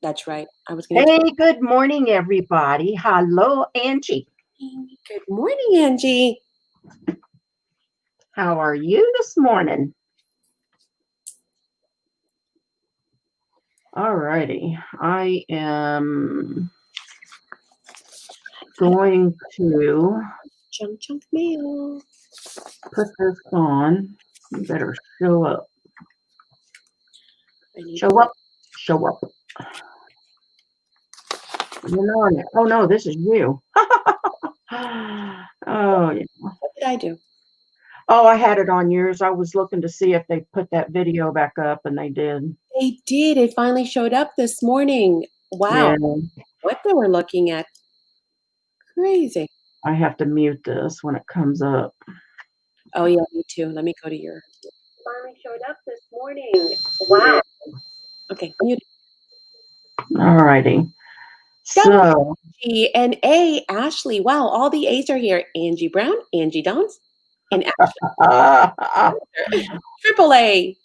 That's right. I was going to. Hey, good morning, everybody. Hello, Angie. Good morning, Angie. How are you this morning? All righty. I am going to Junk mail. put this on. You better show up. Show up. Show up. You're on it. Oh, no, this is you. Oh, yeah. What did I do? Oh, I had it on yours. I was looking to see if they put that video back up, and they did. They did. It finally showed up this morning. Wow. Yeah. What they were looking at. Crazy. I have to mute this when it comes up. Oh, yeah, me too. Let me go to your. Finally showed up this morning. Wow. Okay, mute. All righty. So, G and A, Ashley. Wow, all the A's are here. Angie Brown, Angie Dons, and Ashley. Triple A.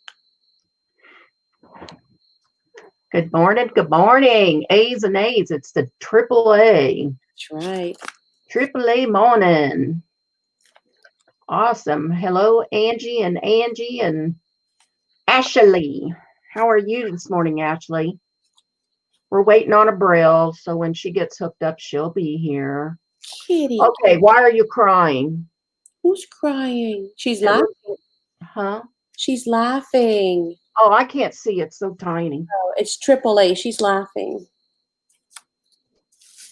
Good morning. Good morning. A's and A's. It's the triple A. That's right. Triple A morning. Awesome. Hello, Angie and Ashley. How are you this morning, Ashley? We're waiting on a Brill, so when she gets hooked up, she'll be here. Kitty. Okay, why are you crying? Who's crying? She's laughing. Huh? She's laughing. Oh, I can't see. It's so tiny. Oh, it's Triple A. She's laughing.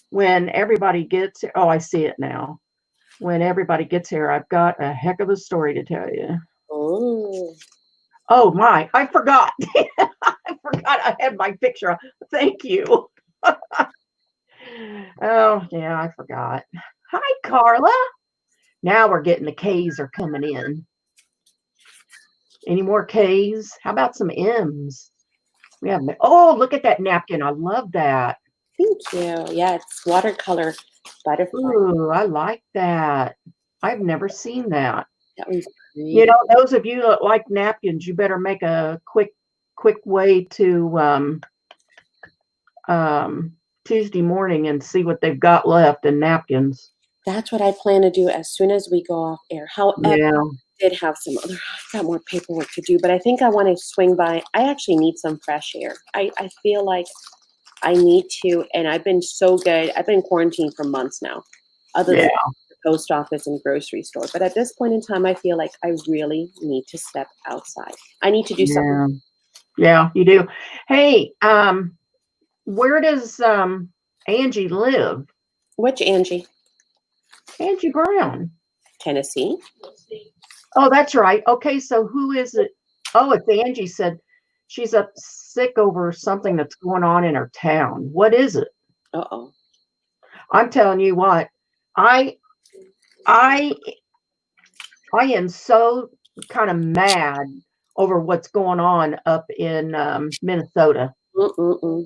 When everybody gets here, oh, I see it now. When everybody gets here, I've got a heck of a story to tell you. Oh my, I forgot. I forgot I had my picture. Thank you. Oh, yeah, I forgot. Hi, Carla. Now we're getting the K's are coming in. Any more K's? How about some M's? We have. Oh, look at that napkin. I love that. Thank you. Yeah, it's watercolor butterfly. Ooh, I like that. I've never seen that. That one's great. You know, those of you that like napkins, you better make a quick way to Tuesday morning and see what they've got left in napkins. That's what I plan to do as soon as we go off air. However, Yeah. I did have some other, I've got more paperwork to do, but I think I want to swing by. I actually need some fresh air. I feel like I need to, and I've been so good. I've been quarantined for months now, other than the post office and grocery store. But at this point in time, I feel like I really need to step outside. I need to do something. Yeah, you do. Hey, where does Angie live? Which Angie? Angie Brown. Tennessee. Oh, that's right. Okay, so who is it? Oh, it's Angie said she's up sick over something that's going on in her town. What is it? Uh-oh. I'm telling you what, I am so kind of mad over what's going on up in Minnesota.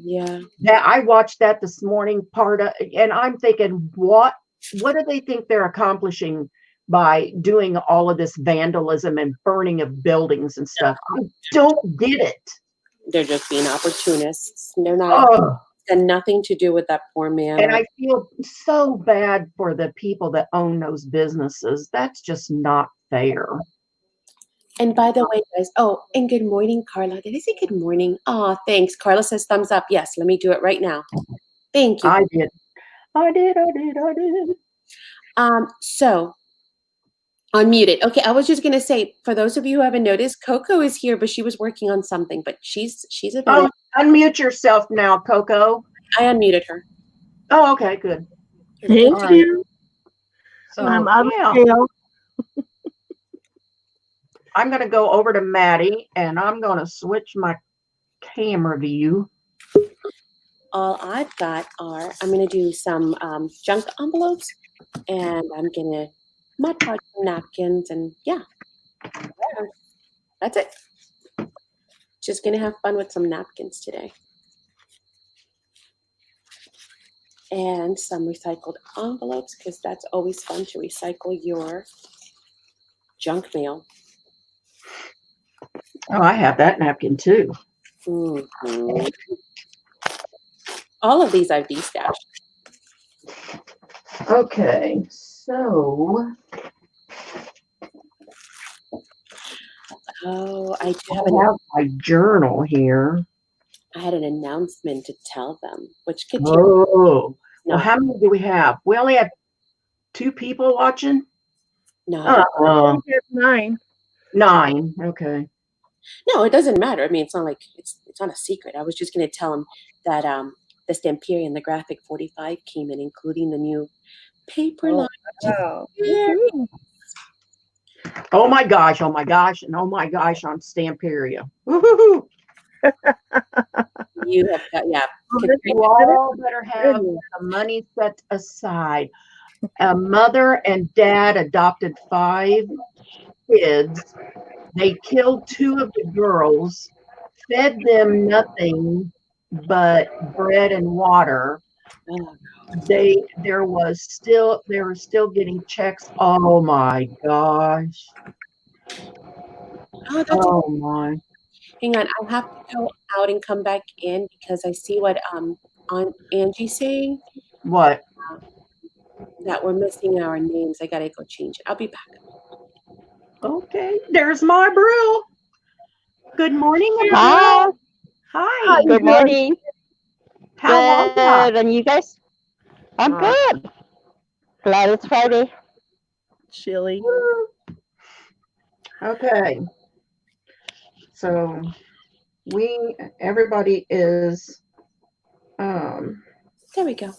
Yeah. That I watched that this morning, and I'm thinking, what do they think they're accomplishing by doing all of this vandalism and burning of buildings and stuff? I don't get it. They're just being opportunists. They're not. And nothing to do with that poor man. And I feel so bad for the people that own those businesses. That's just not fair. And by the way, guys, and good morning, Carla. Did I say good morning? Oh, thanks. Carla says thumbs up. Yes, let me do it right now. Thank you. I did. So unmuted. Okay, I was just gonna say, for those of you who haven't noticed, Coco is here, but she was working on something, but she's available. Oh, unmute yourself now, Coco. I unmuted her. Oh, okay, good. Thank you. So I'm I'm going to go over to Maddie, and I'm going to switch my camera view. All I've got are, I'm going to do some junk envelopes, and I'm going to Mod Podge some napkins, and yeah, that's it. Just going to have fun with some napkins today. And some recycled envelopes, because that's always fun to recycle your junk mail. Oh, I have that napkin too. Mm-hmm. All of these I've destashed. Okay, so Oh, I do I have have my journal here. I had an announcement to tell them, which could Oh, well, not how many do we have? We only have 2 people watching? no Uh, We have 9. 9. Okay. no, it doesn't matter. I mean, it's not like it's not a secret. I was just going to tell them that the Stamperian, the Graphic 45 came in, including the new paper line. Wow. Yeah. Woohoo. Oh my gosh, oh my gosh, and oh my gosh on Stamperia. Woo-hoo-hoo. You have got Oh, Kateri- this You is all better have good. the money set aside. A mother and dad adopted 5 kids. They killed 2 of the girls, fed them nothing but bread and water. oh, They were still getting checks. Oh my gosh. oh, that's Oh my. hang on. I'll have to go out and come back in because I see what Aunt Angie's saying What? that we're missing our names. I gotta go change it. I'll be back. Okay. There's my brew. Good morning, Hi, Abril. Hi. good morning. How are ya? Good, and you guys? I'm Uh, good. Glad it's Friday. Chili. Okay. So everybody is There we go.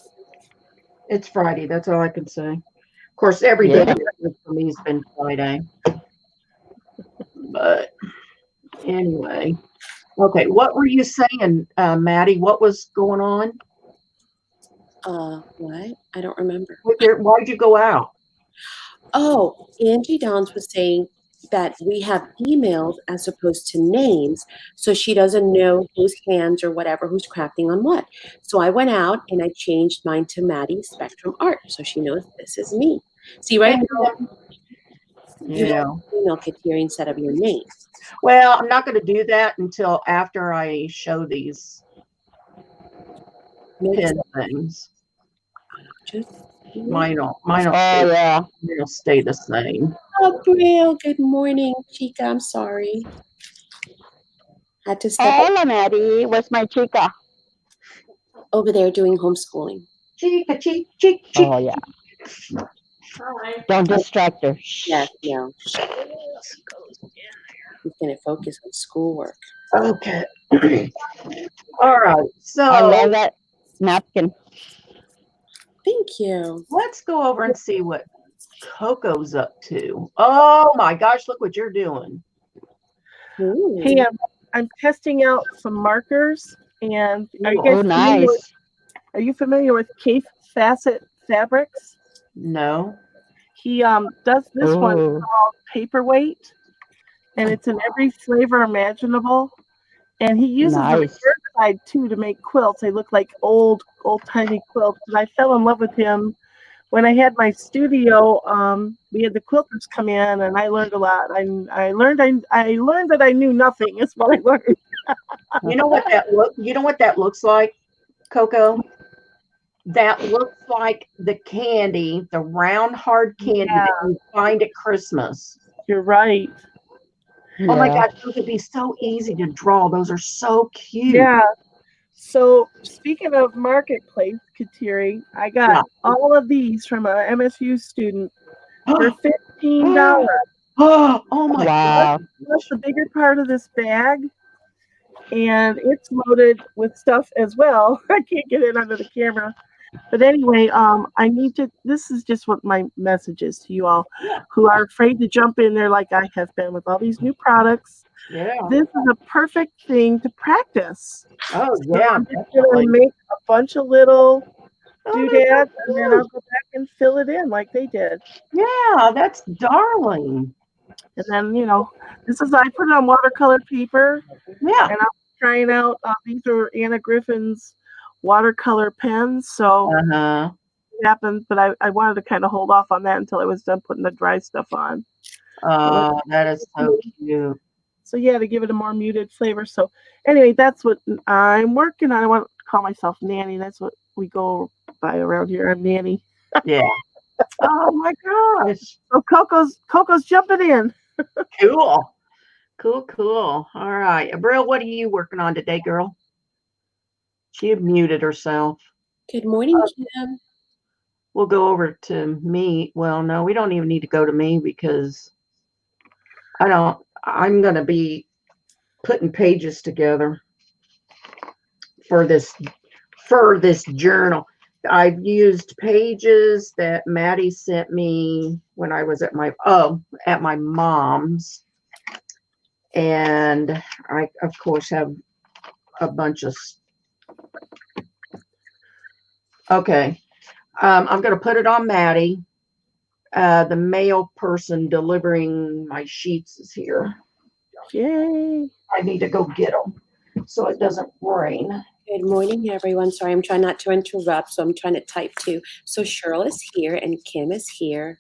it's Friday. That's all I can say. Of course, every day Yeah. for me has been Friday. But anyway. Okay, what were you saying, Maddie? What was going on? What? I don't remember. Why'd you go out? Oh, Angie Downs was saying that we have emails as opposed to names, so she doesn't know whose hands or whatever who's crafting on what. So I went out and I changed mine to Maddie Spectrum Art, so she knows this is me. See, right now you Yeah. have email Kateri instead of your name. Well, I'm not going to do that until after I show these Makes pin things. just Mine will Oh, yeah. stay the same. Oh, Brill, good morning, Chica. I'm sorry. Had to step Hola, Maddie. Where's my chica? over there doing homeschooling. Chica, chica, chica, chica. Oh, yeah. Don't distract her. Shh. Yes, no. He's going to focus on schoolwork. Okay. All right. I love So that napkin. Thank you. let's go over and see what Coco's up to. Oh my gosh, look what you're doing. Ooh. Hey, I'm testing out some markers. And are you Ooh. guys Oh, familiar with, nice. are you familiar with Cape Facet Fabrics? No. He does this one Ooh. called Paperweight, and it's in every flavor imaginable. And he uses the Nice. reverse side too to make quilts. They look like old timey quilts. And I fell in love with him when I had my studio. We had the quilters come in, and I learned a lot. I learned that I knew nothing. Is what I learned. You know what that looks like, Coco? That looks like the candy, the round hard candy that you find at Christmas. You're right. Oh my Yeah. gosh, those would be so easy to draw. Those are so cute. Yeah. So speaking of marketplace, Kateri, I got all of these from a MSU student for $15. Oh my Wow. That's the bigger part of this bag, and it's loaded with stuff as well. I can't get it under the camera, but anyway, I need to. This is just what my message is to you all who are afraid to jump in there like I have been with all these new products. Yeah. This is a perfect thing to practice. Oh So yeah. I'm just gonna make a bunch of little doodads, and then I'll go back and fill it in like they did. Yeah, that's darling. And then, this is, I put it on watercolor paper. Yeah. And I'm trying out, these are Anna Griffin's watercolor pens. So it happened, but I wanted to kind of hold off on that until I was done putting the dry stuff on. Oh, that is so cute. So yeah, to give it a more muted flavor. So anyway, that's what I'm working on. I want call myself Nanny. That's what we go by around here. I'm Nanny. Yeah. Oh my gosh. So Coco's jumping in. Cool. Cool. All right. Abril, what are you working on today, girl? She had muted herself. Good morning, Kim. We'll go over to me. Well, no, we don't even need to go to me because I'm going to be putting pages together for this journal. I've used pages that Maddie sent me when I was at my mom's. And I, of course, have a bunch of. Okay. I'm going to put it on Maddie. The mail person delivering my sheets is here. Yay. I need to go get them so it doesn't rain. Good morning, everyone. Sorry, I'm trying not to interrupt, so I'm trying to type too. So Cheryl is here and Kim is here.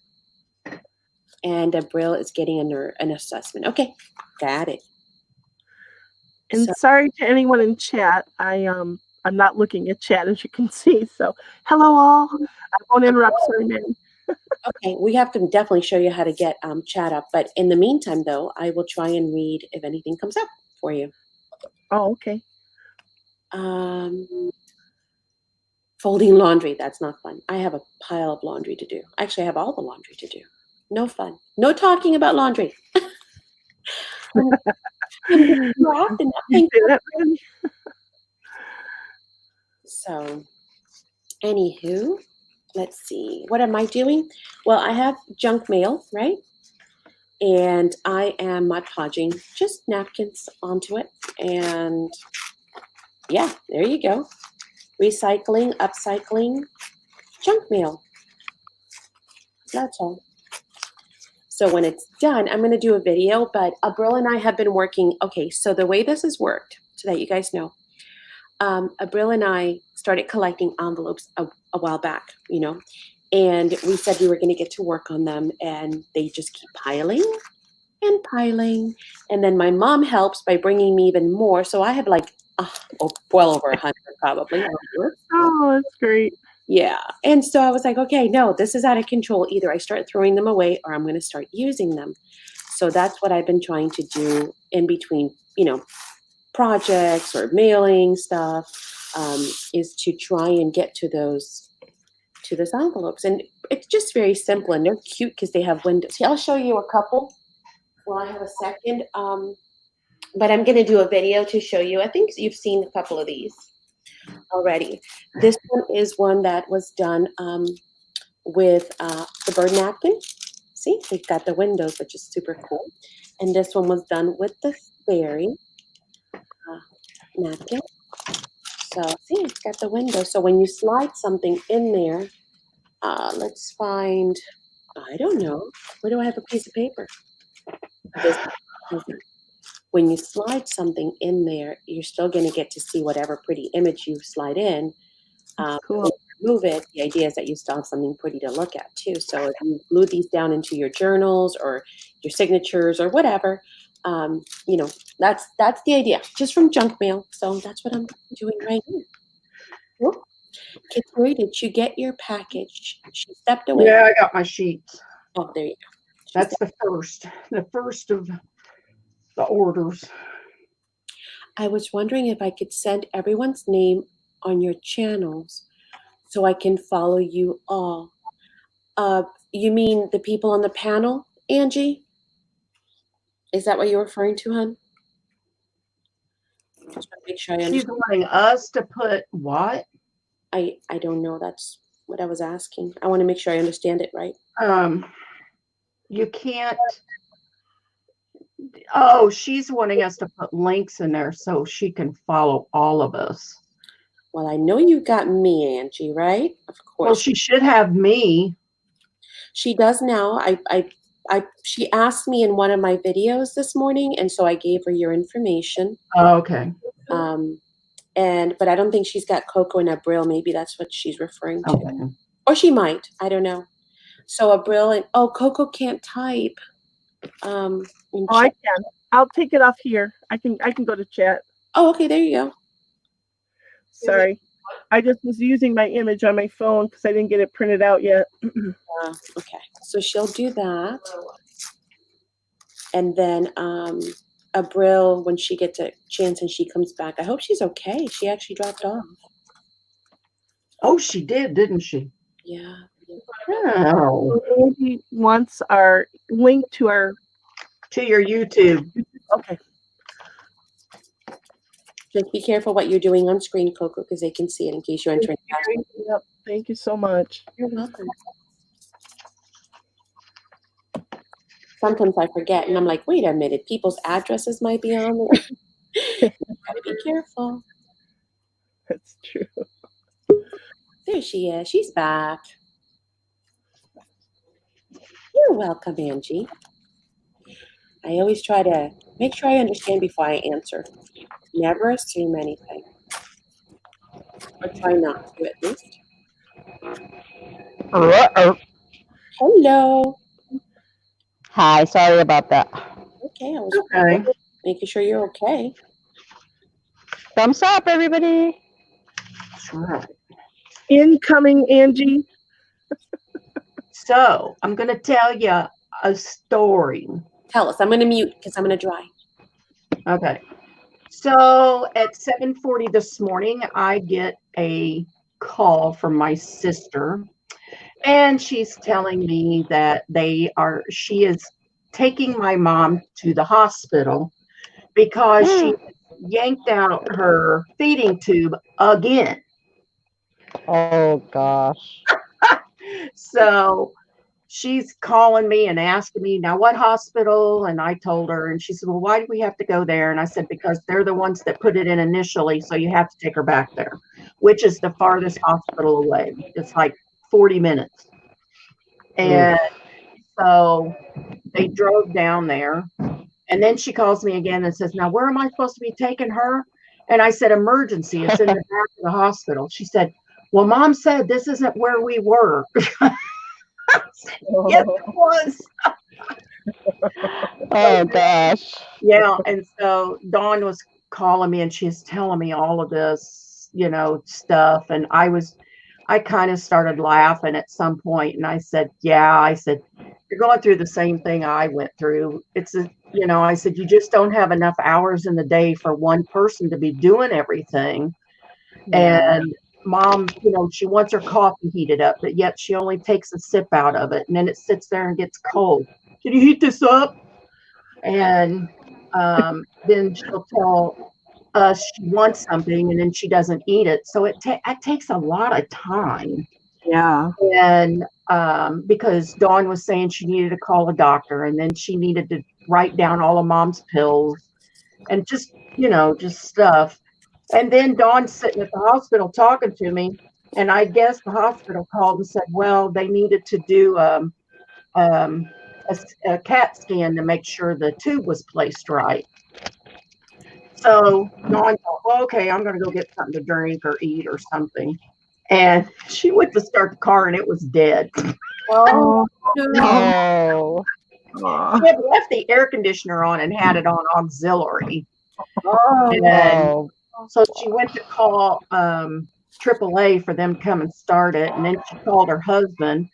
And Abril is getting an assessment. Okay, got it. And So- sorry to anyone in chat. I'm not looking at chat, as you can see. So hello all. I won't interrupt. Sorry, Nanny. Okay, we have to definitely show you how to get chat up. But in the meantime, though, I will try and read if anything comes up for you. Oh, okay. Folding laundry. That's not fun. I have a pile of laundry to do. Actually, I have all the laundry to do. No fun. No talking about laundry. I'm wrapped and You nothing. say that, Nanny? So, anywho, let's see. What am I doing? Well, I have junk mail, right? And I am Mod Podging just napkins onto it. And yeah, there you go. Recycling, upcycling, junk mail. That's all. So when it's done, I'm going to do a video, but Abril and I have been working. Okay, so the way this has worked, so that you guys know, Abril and I started collecting envelopes a while back, and we said we were going to get to work on them, and they just keep piling and piling. And then my mom helps by bringing me even more. So I have well over 100 probably. Oh, that's great. Yeah. And so I was like, okay, no, this is out of control. Either I start throwing them away or I'm going to start using them. So that's what I've been trying to do in between, projects or mailing stuff, is to try and get to those envelopes. And it's just very simple and they're cute because they have windows. See, I'll show you a couple. Well, I have a second. But I'm going to do a video to show you. I think you've seen a couple of these already. This one is one that was done with the bird napkin. See, they've got the windows, which is super cool. And this one was done with the fairy napkin. So see, it's got the window. So when you slide something in there, let's find, I don't know, where do I have a piece of paper? When you slide something in there, you're still going to get to see whatever pretty image you slide in. Cool. When you move it, the idea is that you still have something pretty to look at too. So if you glue these down into your journals or your signatures or whatever, that's the idea. Just from junk mail. So that's what I'm doing right here. Cool. Kateri, did you get your package? She stepped away. Yeah, I got my sheets. Oh, there you go. That's the first of the orders. I was wondering if I could send everyone's name on your channels so I can follow you all. You mean the people on the panel, Angie? Is that what you're referring to, hon? Just want to make sure I She's understand. wanting us to put what? I don't know. That's what I was asking. I want to make sure I understand it right. You can't. Oh, she's wanting us to put links in there so she can follow all of us. Well, I know you got me, Angie, right? Of course. Well, she should have me. She does now. She asked me in one of my videos this morning, and so I gave her your information. Oh, okay. But I don't think she's got Coco and Abril. Maybe that's what she's referring to. Okay. Or she might. I don't know. So Abril and Coco can't type. Oh, I can. I'll take it off here. I can go to chat. Oh, okay. There you go. Sorry. I just was using my image on my phone because I didn't get it printed out yet. Okay, so she'll do that. And then Abril, when she gets a chance and she comes back, I hope she's okay. She actually dropped off. Oh, she did, didn't she? Yeah. Oh, Angie wants our link to our. to your YouTube. Okay. Just be careful what you're doing on screen, Coco, because they can see it in case you enter in. Yep. Thank you so much. You're welcome. Sometimes I forget, and I'm like, wait a minute, people's addresses might be on there. Gotta be careful. That's true. There she is. She's back. You're welcome, Angie. I always try to make sure I understand before I answer. Never assume anything. Or try not to, at least. Hello. Hi, sorry about that. Okay, I was Okay. making sure you're okay. Thumbs up, everybody. That's right. Incoming, Angie. So I'm going to tell you a story. Tell us. I'm going to mute because I'm going to dry. Okay. So at 7:40 this morning, I get a call from my sister, and she's telling me that she is taking my mom to the hospital because she yanked out her feeding tube again. Oh gosh. So she's calling me and asking me, now what hospital? And I told her, and she said, well, why do we have to go there? And I said, because they're the ones that put it in initially, so you have to take her back there, which is the farthest hospital away. It's like 40 minutes. And so they drove down there, and then she calls me again and says, now where am I supposed to be taking her? And I said, emergency, it's in the back of the hospital. She said, well, Mom said this isn't where we were. Yes, it was. Oh gosh. Yeah, and so Dawn was calling me and she's telling me all of this, stuff. And I kind of started laughing at some point, and I said, you're going through the same thing I went through. I said, you just don't have enough hours in the day for one person to be doing everything. And Mom, she wants her coffee heated up, but yet she only takes a sip out of it, and then it sits there and gets cold. Can you heat this up? And then she'll tell us she wants something, and then she doesn't eat it. So it takes a lot of time. Yeah. And because Dawn was saying she needed to call a doctor, and then she needed to write down all of Mom's pills and just stuff. And then Dawn's sitting at the hospital talking to me, and I guess the hospital called and said, well, they needed to do a CAT scan to make sure the tube was placed right. So Dawn thought, well, okay, I'm going to go get something to drink or eat or something. And she went to start the car, and it was dead. Oh, No. She had left the air conditioner on and had it on auxiliary. Oh, And so she went to call AAA for them to come and start it. And then she called her husband,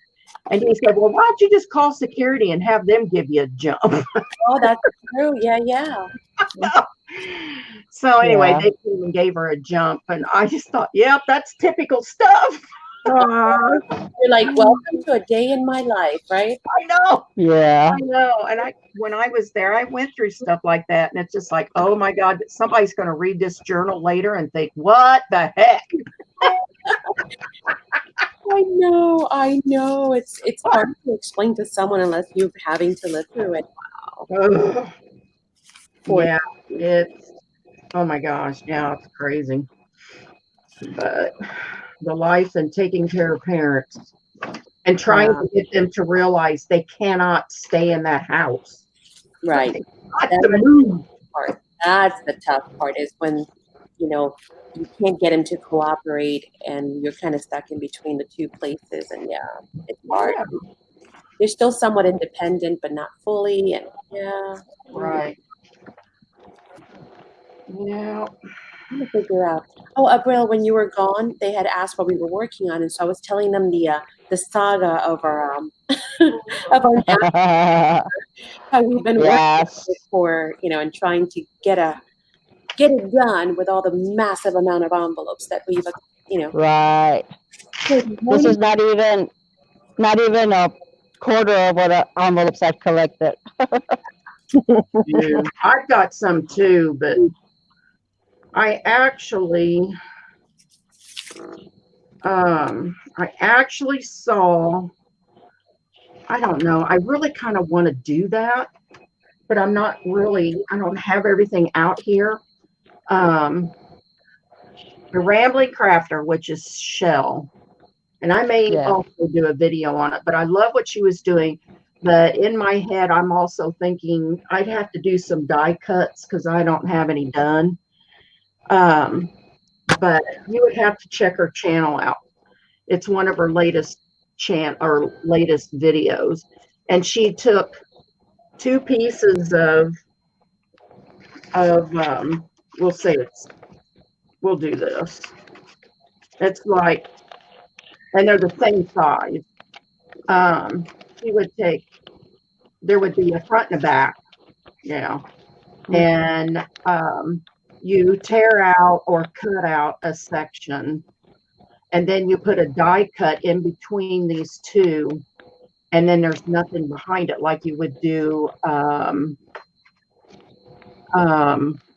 and he said, well, why don't you just call security and have them give you a jump? oh, that's true. Yeah. So anyway, Yeah. they came and gave her a jump. And I just thought, yep, that's typical stuff. You're like, welcome to a day in my life, right? I know. Yeah. I know. And when I was there, I went through stuff like that. And it's just like, oh my God, somebody's going to read this journal later and think, what the heck? I know. It's hard to explain to someone unless you're having to live through it. Ugh. Yeah, it's, oh my gosh, yeah, it's crazy. But the life and taking care of parents and trying to get them to realize they cannot stay in that house. Right. That's the move. Part. That's the tough part, is when, you can't get them to cooperate and you're kind of stuck in between the two places. And it's hard. Yeah. They're still somewhat independent, but not fully. And Right. Yeah. I'm gonna figure out. Oh, Abril, when you were gone, they had asked what we were working on, and so I was telling them the saga of our of our how we've been working Yes, for and trying to get it done with all the massive amount of envelopes that we've right. Good This morning. is not even a quarter of what envelopes I've collected. Yeah. I've got some too, but I actually saw, I don't know, I really kind of want to do that, but I don't have everything out here. The Rambling Crafter, which is Shell, and I may Yeah. also do a video on it, but I love what she was doing. But in my head, I'm also thinking I'd have to do some die cuts because I don't have any done. But you would have to check her channel out. It's one of her latest videos, and she took two pieces of we'll do this. It's like, and they're the same size. She would take, there would be a front and a back, and you tear out or cut out a section, and then you put a die cut in between these two, and then there's nothing behind it, like you would do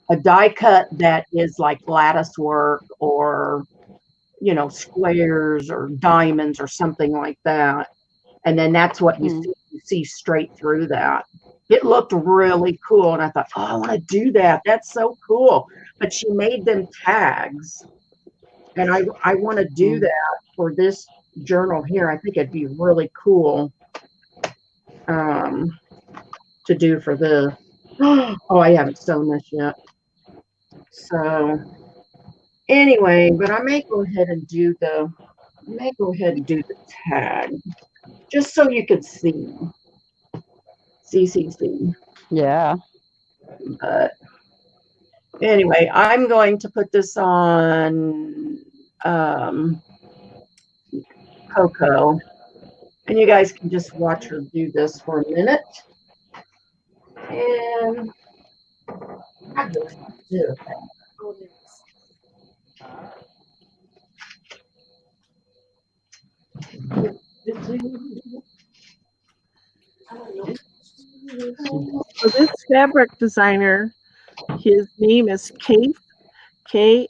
a die cut that is like lattice work or squares or diamonds or something like that, and then that's what you see straight through that. It looked really cool, and I thought, oh, I want to do that. That's so cool. But she made them tags, and I want to do that for this journal here. I think it'd be really cool to do for this. Oh, I haven't sewn this yet. So anyway, but I may go ahead and do the tag just so you could see. See. Yeah. But anyway, I'm going to put this on Coco, and you guys can just watch her do this for a minute. And I just do So this fabric designer, his name is Kafe, Kaffe,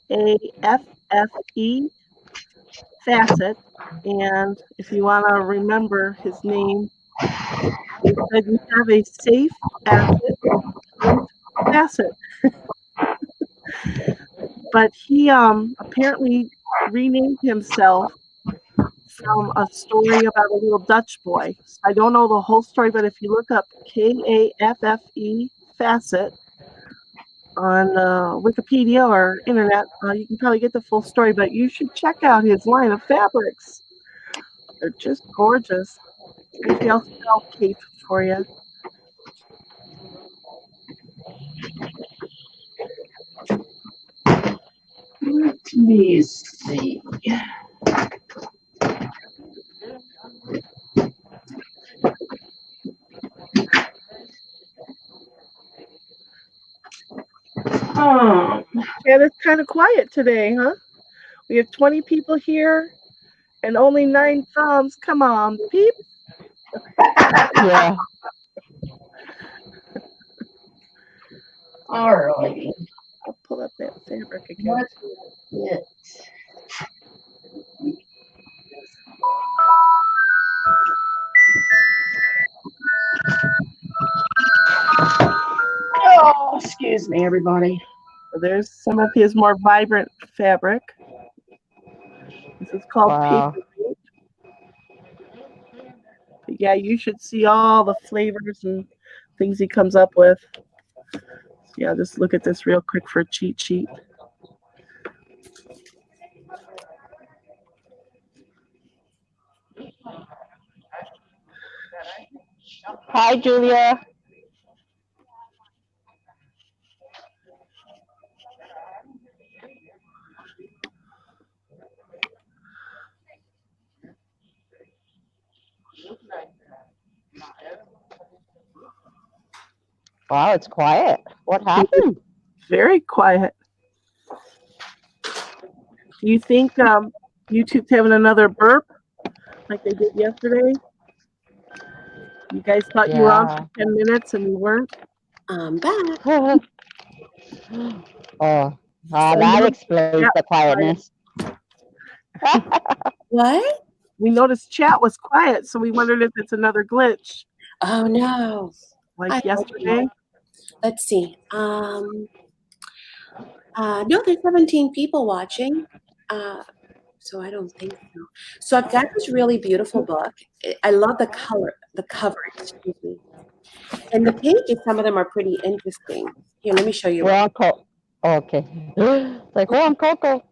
Facet. And if you want to remember his name, he said you have a safe asset, facet. But he apparently renamed himself from a story about a little Dutch boy. I don't know the whole story, but if you look up Kaffe Facet on Wikipedia or internet, you can probably get the full story. But you should check out his line of fabrics. They're just gorgeous. Maybe I'll spell Kate for you. Let me see. Yeah, it's kind of quiet today, huh? We have 20 people here and only 9 thumbs. Come on, peep. Yeah. All right. I'll pull up that fabric again. What's it? Oh, excuse me, everybody. So there's some of his more vibrant fabric. This is called paper. But yeah, you should see all the flavors and things he comes up with. So yeah, just look at this real quick for a cheat sheet. Hi, Julia. Wow, it's quiet. What happened? Very quiet. Do you think YouTube's having another burp like they did yesterday? You guys thought you were on Yeah. for 10 minutes and you weren't? I'm back. Oh, So that explains the quietness. What? we noticed chat was quiet, so we wondered if it's another glitch Oh no. I like hope yesterday. not. Let's see. No, there's 17 people watching. So I don't think so. So I've got this really beautiful book. I love the color, the cover, excuse me. And the pages, some of them are pretty interesting. Here, let me show you. We're on Coco. Okay. It's like, we're on Coco.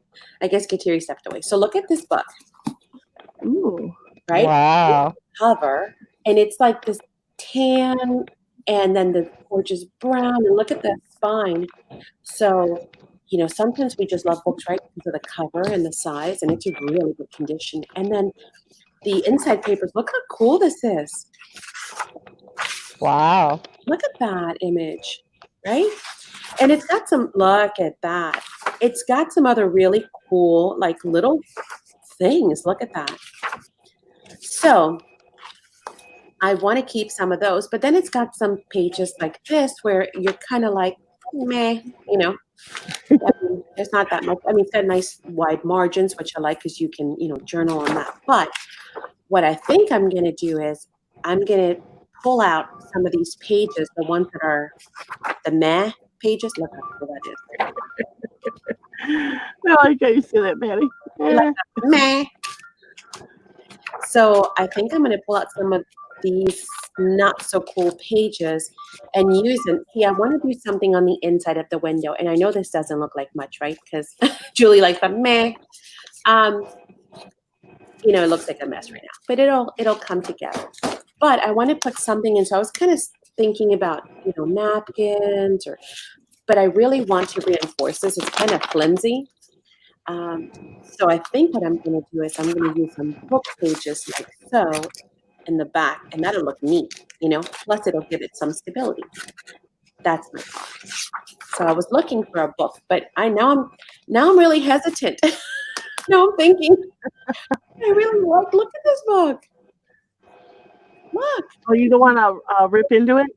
I guess Kateri stepped away. So look at this book, Ooh. right? Wow. Cover, and it's like this tan, and then the gorgeous brown, and look at the spine. So, sometimes we just love books, right, because of the cover and the size, and it's in really good condition. And then the inside papers, look how cool this is. Wow. Look at that image, right? And it's got look at that. It's got some other really cool, like little things. Look at that. So I want to keep some of those, but then it's got some pages like this where you're kind of like, meh, there's not that much. I mean, it's got nice wide margins, which I like because you can, journal on that. But what I think I'm going to do is I'm going to pull out some of these pages, the ones that are the meh pages. Look how cool that is. I like how you say that, Maddie. Like meh. So I think I'm going to pull out some of these not so cool pages and use them. See, I want to do something on the inside of the window. And I know this doesn't look like much, right? Because Julie likes the meh. It looks like a mess right now, but it'll come together. But I want to put something in. So I was kind of thinking about, napkins but I really want to reinforce this. It's kind of flimsy. So I think what I'm going to do is I'm going to use some book pages like so in the back, and that'll look neat, plus it'll give it some stability. That's my thought. So I was looking for a book, but now I'm really hesitant. Now I'm thinking, I really look at this book. Look. Oh, you don't want to rip into it?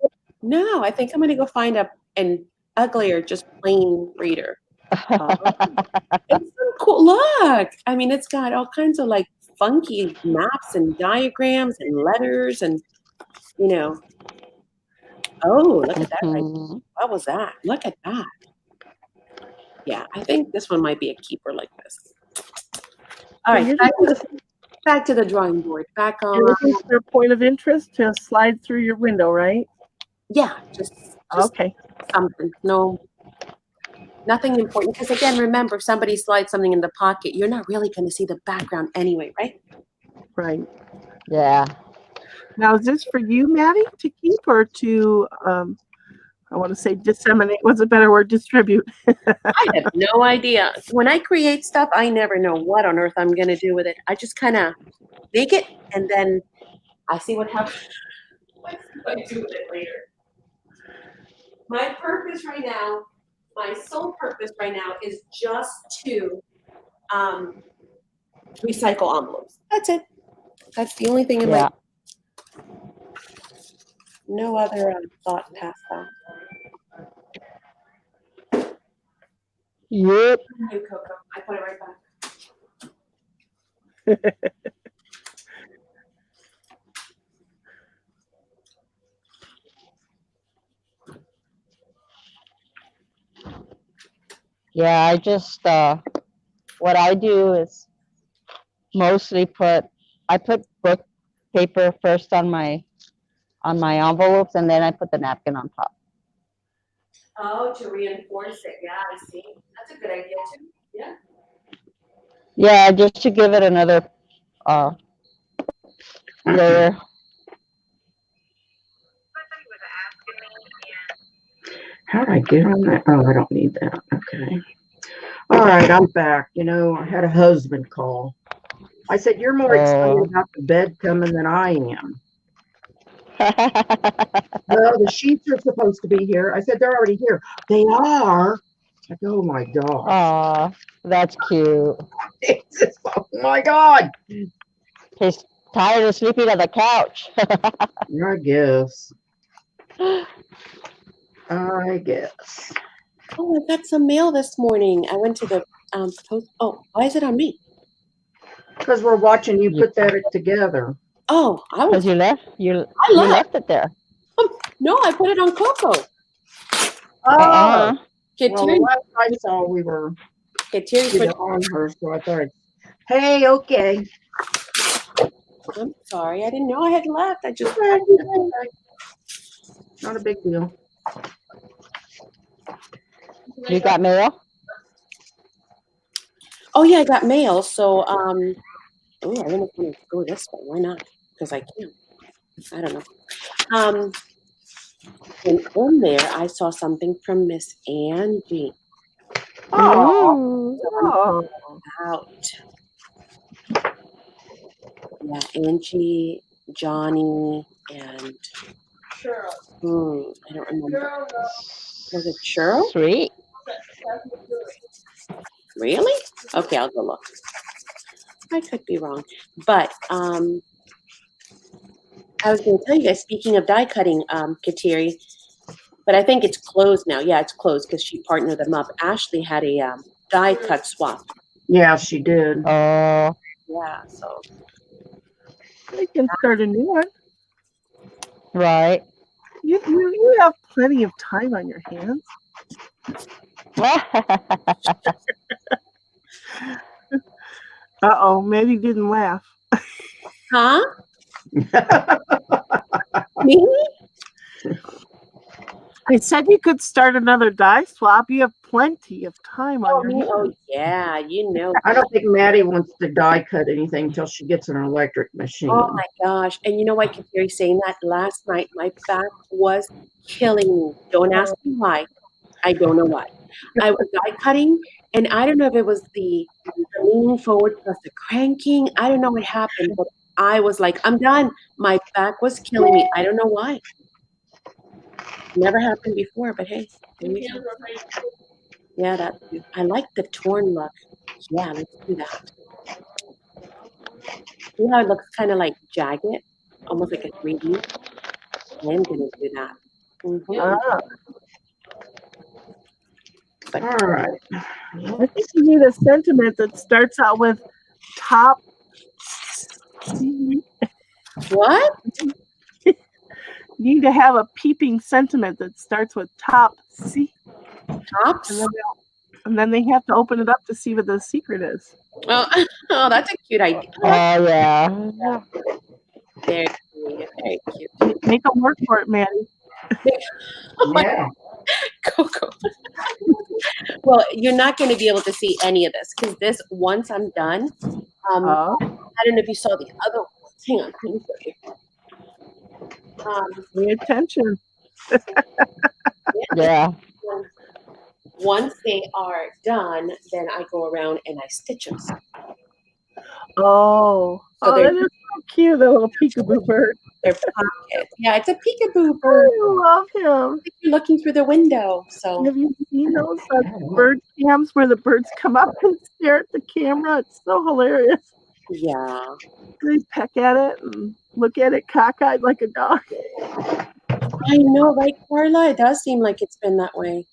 No, I think I'm going to go find an uglier, just plain reader. It's so cool. Look, I mean, it's got all kinds of like funky maps and diagrams and letters and, oh, look at that. Right? What was that? Look at that. Yeah, I think this one might be a keeper like this. All right, back to the drawing board. Back on. You're looking for a point of interest to slide through your window, right? Yeah, just okay. Something. No. Nothing important, because again, remember, if somebody slides something in the pocket, you're not really going to see the background anyway, right? Right. Yeah. Now, is this for you, Maddie, to keep or to, I want to say disseminate? What's a better word? Distribute. I have no idea. When I create stuff, I never know what on earth I'm going to do with it. I just kind of make it, and then I see what happens. What I do with it later. My purpose right now, my sole purpose right now is just to recycle envelopes. That's it. That's the only thing in my. No other thought past that. Yep. Thank you, Coco. I put it right back. Yeah, I just what I do is mostly I put book paper first on my envelopes, and then I put the napkin on top. Oh, to reinforce it. Yeah, I see. That's a good idea too. Yeah. Yeah, just to give it another layer. How did I get on that? Oh, I don't need that. Okay. All right, I'm back. I had a husband call. I said, you're more excited about the bed coming than I am. No, the sheets are supposed to be here. I said they're already here. They are. Like, oh my God. Aw, that's cute. It's just, oh my God. He's tired of sleeping on the couch. I guess. I guess. Oh, I got some mail this morning. I went to the post. Oh, why is it on me? Because we're watching you put that together. Oh, I Because was. you left, I you left. left it there. No, I put it on Coco. Oh, well, the Kateri, last I saw, we were Kateri put. on her, so I thought, hey, okay. I'm sorry, I didn't know I had left. I just. Not a big deal. You got mail? Oh yeah, I got mail. So oh, I really want to go this way. Why not? Because I can. I don't know. And in there, I saw something from Miss Angie. Oh, Oh, Out. Yeah, Angie, Johnny, and I don't remember. Was it Cheryl? Sweet. Really? Okay, I'll go look. I could be wrong, but I was going to tell you guys. Speaking of die cutting, Kateri, but I think it's closed now. Yeah, it's closed because she partnered them up. Ashley had a die cut swap. yeah, she did. Oh, Yeah, so we can start a new one. right. You have plenty of time on your hands. Uh-oh, Maddie didn't laugh. huh? Me? I said you could start another die swap. You have plenty of time on Oh, your me? hands. Oh, yeah. You know. I don't think Maddie wants to die cut anything until she gets an electric machine. Oh my gosh! And you know what? Kateri saying that last night, my back was killing me. Don't ask me why. I don't know why. I was die cutting, and I don't know if it was the leaning forward plus the cranking. I don't know what happened, but I was like, I'm done. My back was killing me. I don't know why. Never happened before, but hey, here we go. Yeah, that. I like the torn look. Yeah, let's do that. See how it looks kind of like jagged, almost like a 3D. I'm gonna do that. Ah, But All right. I think you need a sentiment that starts out with top C. what? You need to have a peeping sentiment that starts with top C. Tops? And then they have to open it up to see what the secret is. Oh, oh, that's a cute idea. Oh, yeah. Very cute. Very cute. Make them work for it, Maddie. Oh my Yeah. Coco. Well, you're not going to be able to see any of this because this, once I'm done, I don't know if you saw the other ones. Hang on, let me show you. Pay attention. Yeah. Once they are done, then I go around and I stitch them. Oh, So that is so cute, the little peekaboo bird. They're pockets. Yeah, it's a peekaboo I bird. love him. You're looking through the window. So Have you seen those bird cams where the birds come up and stare at the camera? It's so hilarious. yeah. They peck at it and look at it cockeyed like a dog. I know, right, Carla? It does seem like it's been that way.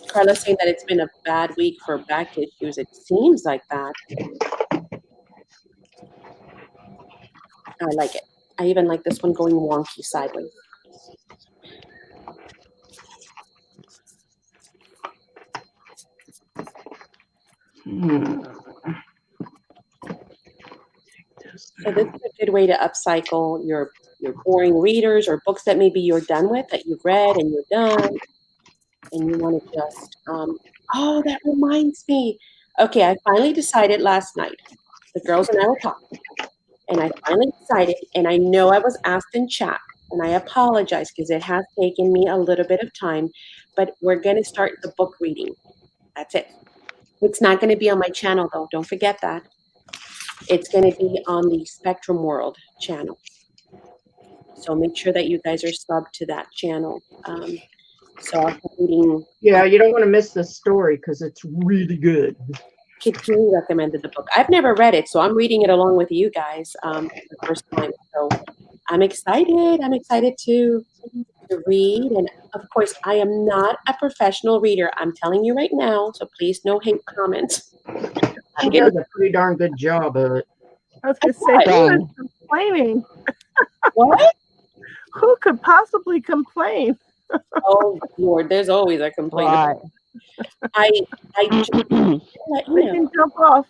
Carla's saying that it's been a bad week for back issues. It seems like that. I like it. I even like this one going wonky sideways. So this is a good way to upcycle your boring readers or books that maybe you're done with, that you've read and you're done, and you want to just, oh, that reminds me. Okay, I finally decided last night. The girls and I were talking, and I finally decided, and I know I was asked in chat, and I apologize because it has taken me a little bit of time, but we're going to start the book reading. That's it. It's not going to be on my channel, though. Don't forget that. It's going to be on the Spectrum World channel. So make sure that you guys are subbed to that channel. So I'll be reading. Yeah, you don't want to miss this story because it's really good. Kateri recommended the book. I've never read it, so I'm reading it along with you guys for the first time. So I'm excited. I'm excited to read. And of course, I am not a professional reader. I'm telling you right now. So please, no hate comments. She does a pretty darn good job of it. I was going to say, who is Dang. complaining? What? Who could possibly complain? Oh Lord, there's always a complaint. Right. I just let you They know. can jump off.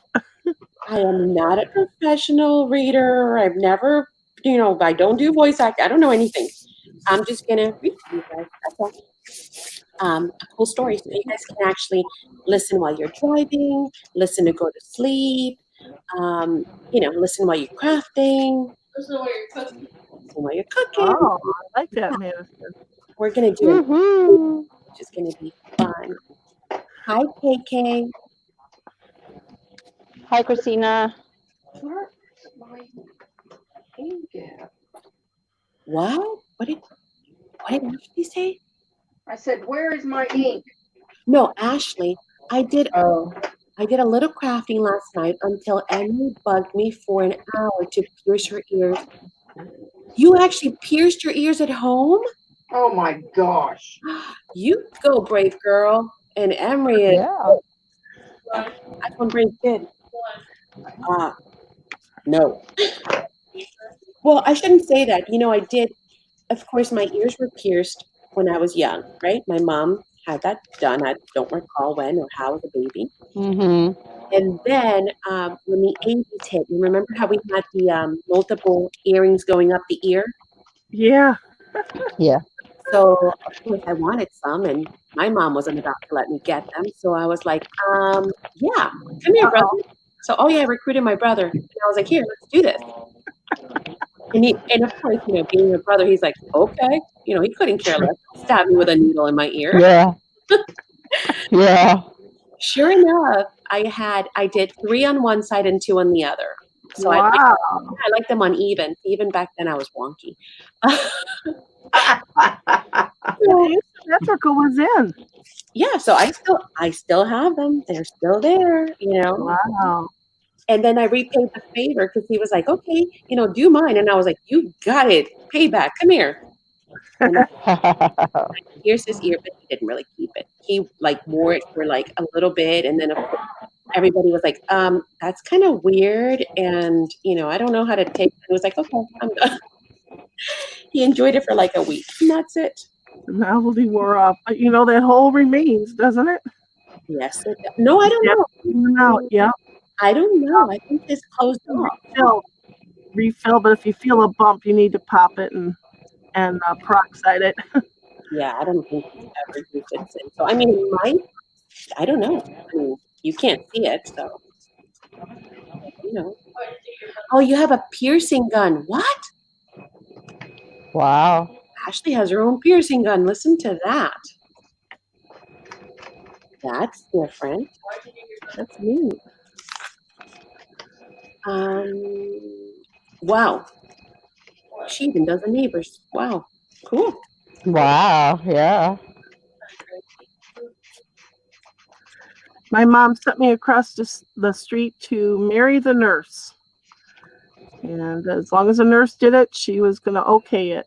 I am not a professional reader. I've never, I don't do voice acting. I don't know anything. I'm just gonna read to you guys. That's all. A cool story. So you guys can actually listen while you're driving, listen to go to sleep, listen while you're crafting, listen while you're cooking. Oh, I like that, Madison. We're gonna do it, Woohoo. which is gonna be fun. Hi, KK. Hi, Christina. Where is my ink at? What? What did Ashley say? I said, where is my ink? No, Ashley. I did Oh, a little crafting last night until Emily bugged me for an hour to pierce her ears. You actually pierced your ears at home? oh my gosh. You go, brave girl. And Emery is Yeah. that's one brave kid. No. Well, I shouldn't say that. I did, of course, my ears were pierced when I was young, right? My mom had that done. I don't recall when or how as a baby. Mm-hmm. And then when the 80s hit, you remember how we had the multiple earrings going up the ear? Yeah. Yeah. So, of course, I wanted some, and my mom wasn't about to let me get them. So I was like, yeah, come here, brother. So, oh, yeah, I recruited my brother. And I was like, here, let's do this. And of course, being a brother, he's like, okay. He couldn't care less. Stab me with a needle in my ear. Yeah. Yeah. Sure enough, I did 3 on one side and 2 on the other. So Wow. I like them uneven. Even back then, I was wonky. That's what was in. Yeah, so I still have them. They're still there. Wow. And then I repaid the favor because he was like, okay, do mine. And I was like, you got it. Payback. Come here. And here's his ear, but he didn't really keep it. He wore it for a little bit. And then of course, everybody was like, that's kind of weird. And, I don't know how to take it. He was like, okay, I'm done. He enjoyed it for a week. And that's it. The novelty wore off. But that hole remains, doesn't it? Yes. No, I don't know. No, yeah. I don't know. I think it's closed off. Refill, but if you feel a bump, you need to pop it and peroxide it. Yeah, I don't think he's ever used it since. So, it might. I don't know. You can't see it, so. Oh, you have a piercing gun. What? Wow. Ashley has her own piercing gun. Listen to that. That's different. That's neat. Wow. She even does the neighbors. Wow. Cool. Wow. Yeah. My mom sent me across the street to marry the nurse. And as long as the nurse did it, she was going to okay it.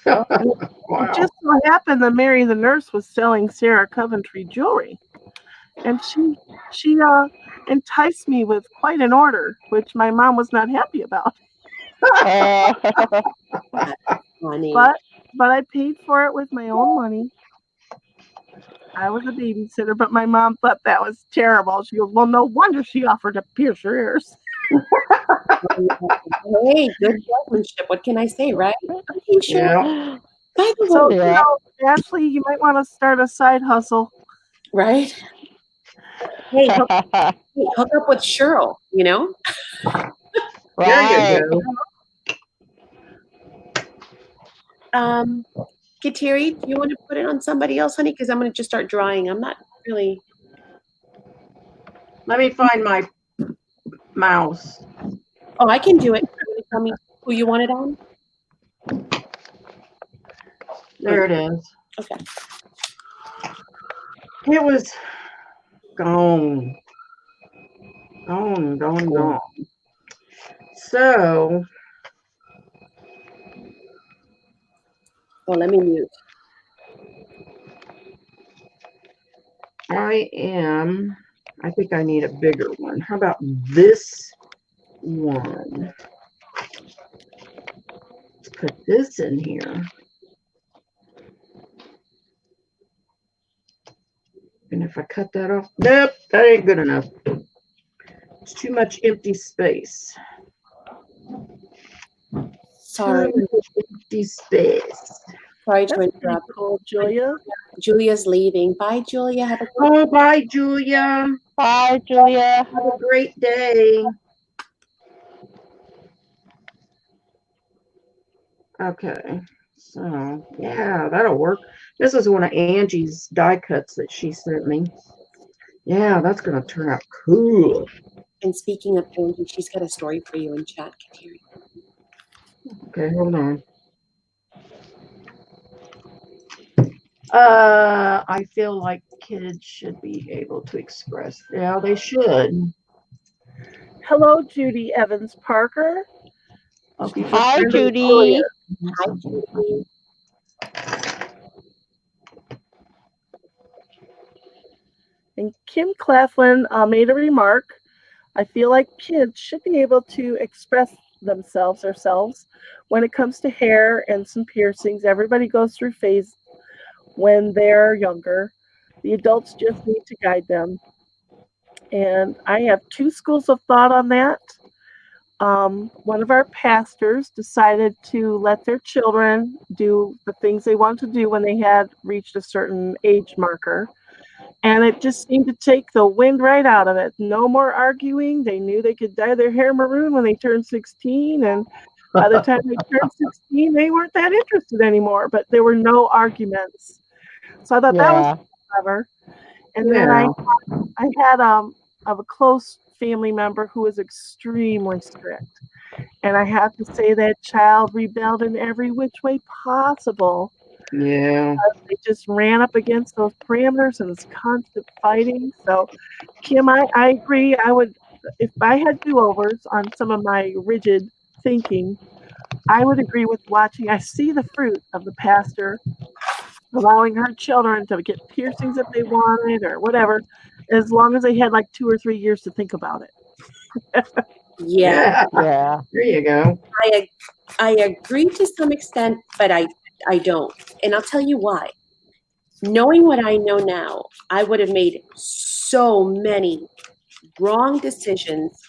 Wow. It just so happened that Mary the nurse was selling Sarah Coventry jewelry. And she enticed me with quite an order, which my mom was not happy about. Funny. But I paid for it with my own money. I was a babysitter, but my mom thought that was terrible. She goes, well, no wonder she offered to pierce her ears. Hey, good workmanship. What can I say, right? Okay, sure. Yeah. By the So, way, Ashley, you might want to start a side hustle. right? Hey, hook up with Cheryl, Right. There you go. Kateri, do you want to put it on somebody else, honey? Because I'm going to just start drawing. I'm not really. Let me find my mouse. Oh, I can do it. You want to tell me who you want it on? There it is. Okay. It was gone. Gone. So, Well, let me mute. I think I need a bigger one. How about this one? Let's put this in here. And if I cut that off, nope, that ain't good enough. It's too much empty space. Sorry. Too much empty space. Sorry to That's pretty interrupt. cool, Julia. Julia's leaving. Bye, Julia. Have a good Oh, bye, Julia. Bye, Julia. Have a great day. Okay, so yeah, that'll work. This is one of Angie's die cuts that she sent me. Yeah, that's gonna turn out cool. And speaking of Angie, she's got a story for you in chat, Kateri. Okay, hold on. I feel like kids should be able to express. Yeah, they should. Hello, Judy Evans Parker. Okay. She's a Hi, friend of Judy. Julia. Hi, Judy. And Kim Claflin made a remark. I feel like kids should be able to express themselves when it comes to hair and some piercings. Everybody goes through phase when they're younger. The adults just need to guide them. And I have two schools of thought on that. One of our pastors decided to let their children do the things they wanted to do when they had reached a certain age marker. And it just seemed to take the wind right out of it. No more arguing. They knew they could dye their hair maroon when they turned 16. And by the time they turned 16, they weren't that interested anymore. But there were no arguments. So I thought that was clever. And then I had of a close family member who was extremely strict. And I have to say that child rebelled in every which way possible. Yeah. They just ran up against those parameters and it's constant fighting. So, Kim, I agree. I would, if I had do-overs on some of my rigid thinking, I would agree with watching. I see the fruit of the pastor allowing her children to get piercings if they wanted or whatever, as long as they had like 2 or 3 years to think about it. Yeah, Yeah. There you go. I agree to some extent, but I don't. And I'll tell you why. Knowing what I know now, I would have made so many wrong decisions,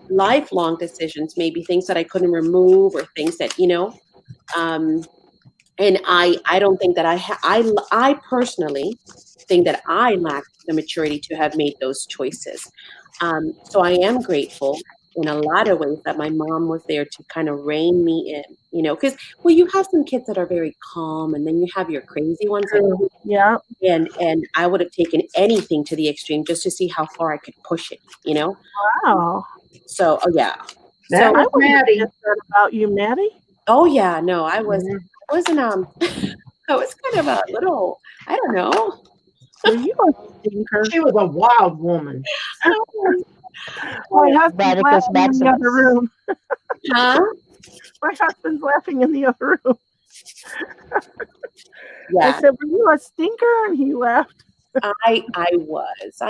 lifelong decisions, maybe things that I couldn't remove or things that, and I don't think that I personally think that I lacked the maturity to have made those choices. So I am grateful in a lot of ways that my mom was there to kind of rein me in, because, well, you have some kids that are very calm and then you have your crazy ones. Yeah. And I would have taken anything to the extreme just to see how far I could push it, Wow. So, yeah. That So, was Maddie. About you, Maddie? oh yeah, no, I wasn't, I was kind of a little, I don't know. Were you a stinker? She was a wild woman. My husband's Vaticanus laughing in the other Maximus. room. Huh? My husband's laughing in the other room. Yeah. I said, were you a stinker? And he laughed. I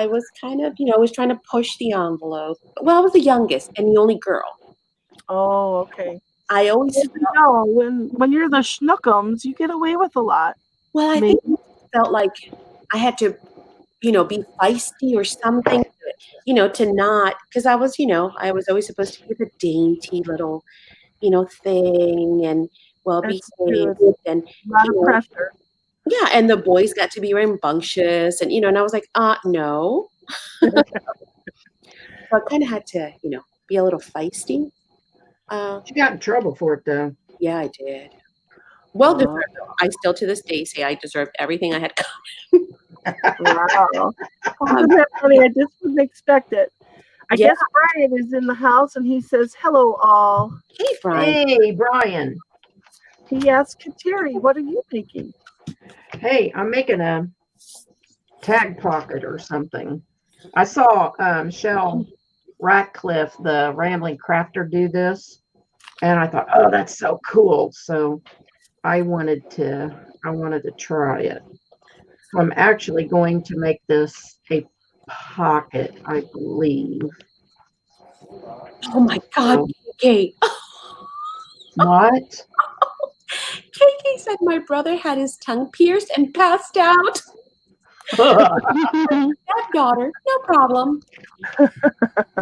was kind of, I was trying to push the envelope. Well, I was the youngest and the only girl. Oh, okay. I always No, when you're the schnookums, you get away with a lot. Well, I think I felt like I had to, be feisty or something, to not, because I was always supposed to be the dainty little, thing and That's behaved true. and A lot of pressure. yeah, and the boys got to be rambunctious and and I was like, no. So I kind of had to, be a little feisty. She got in trouble for it though. Yeah, I did. Well deserved. Though. I still to this day say I deserved everything I had. Wow. Isn't that funny? I just wouldn't expect it. I Yeah. guess Brian is in the house and he says, hello, all. Hey, Brian. Hey, Brian. He asked Kateri, what are you making? Hey, I'm making a tag pocket or something. I saw Shell Ratcliffe, the Rambling Crafter, do this, and I thought, oh, that's so cool. So I wanted to try it. So I'm actually going to make this a pocket, I believe. Oh my God, So, KK. what? KK said my brother had his tongue pierced and passed out. Stepdaughter, no problem.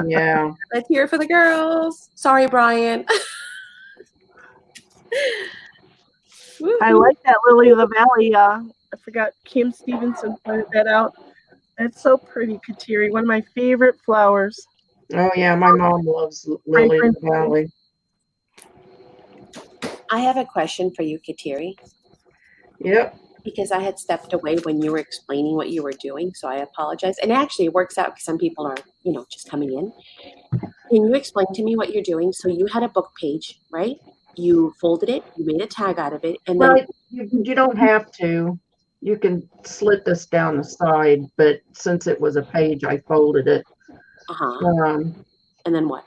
Yeah. Let's hear it for the girls. Sorry, Brian. I like that Lily of the Valley. I forgot Kim Stevenson pointed that out. That's so pretty, Kateri. One of my favorite flowers. Oh yeah, my mom loves Lily of the Valley. I have a question for you, Kateri, Yep. because I had stepped away when you were explaining what you were doing, so I apologize. And actually, it works out because some people are, just coming in. Can you explain to me what you're doing? So you had a book page, right? You folded it, you made a tag out of it, and then Well, you don't have to. You can slit this down the side, but since it was a page, I folded it. And then what?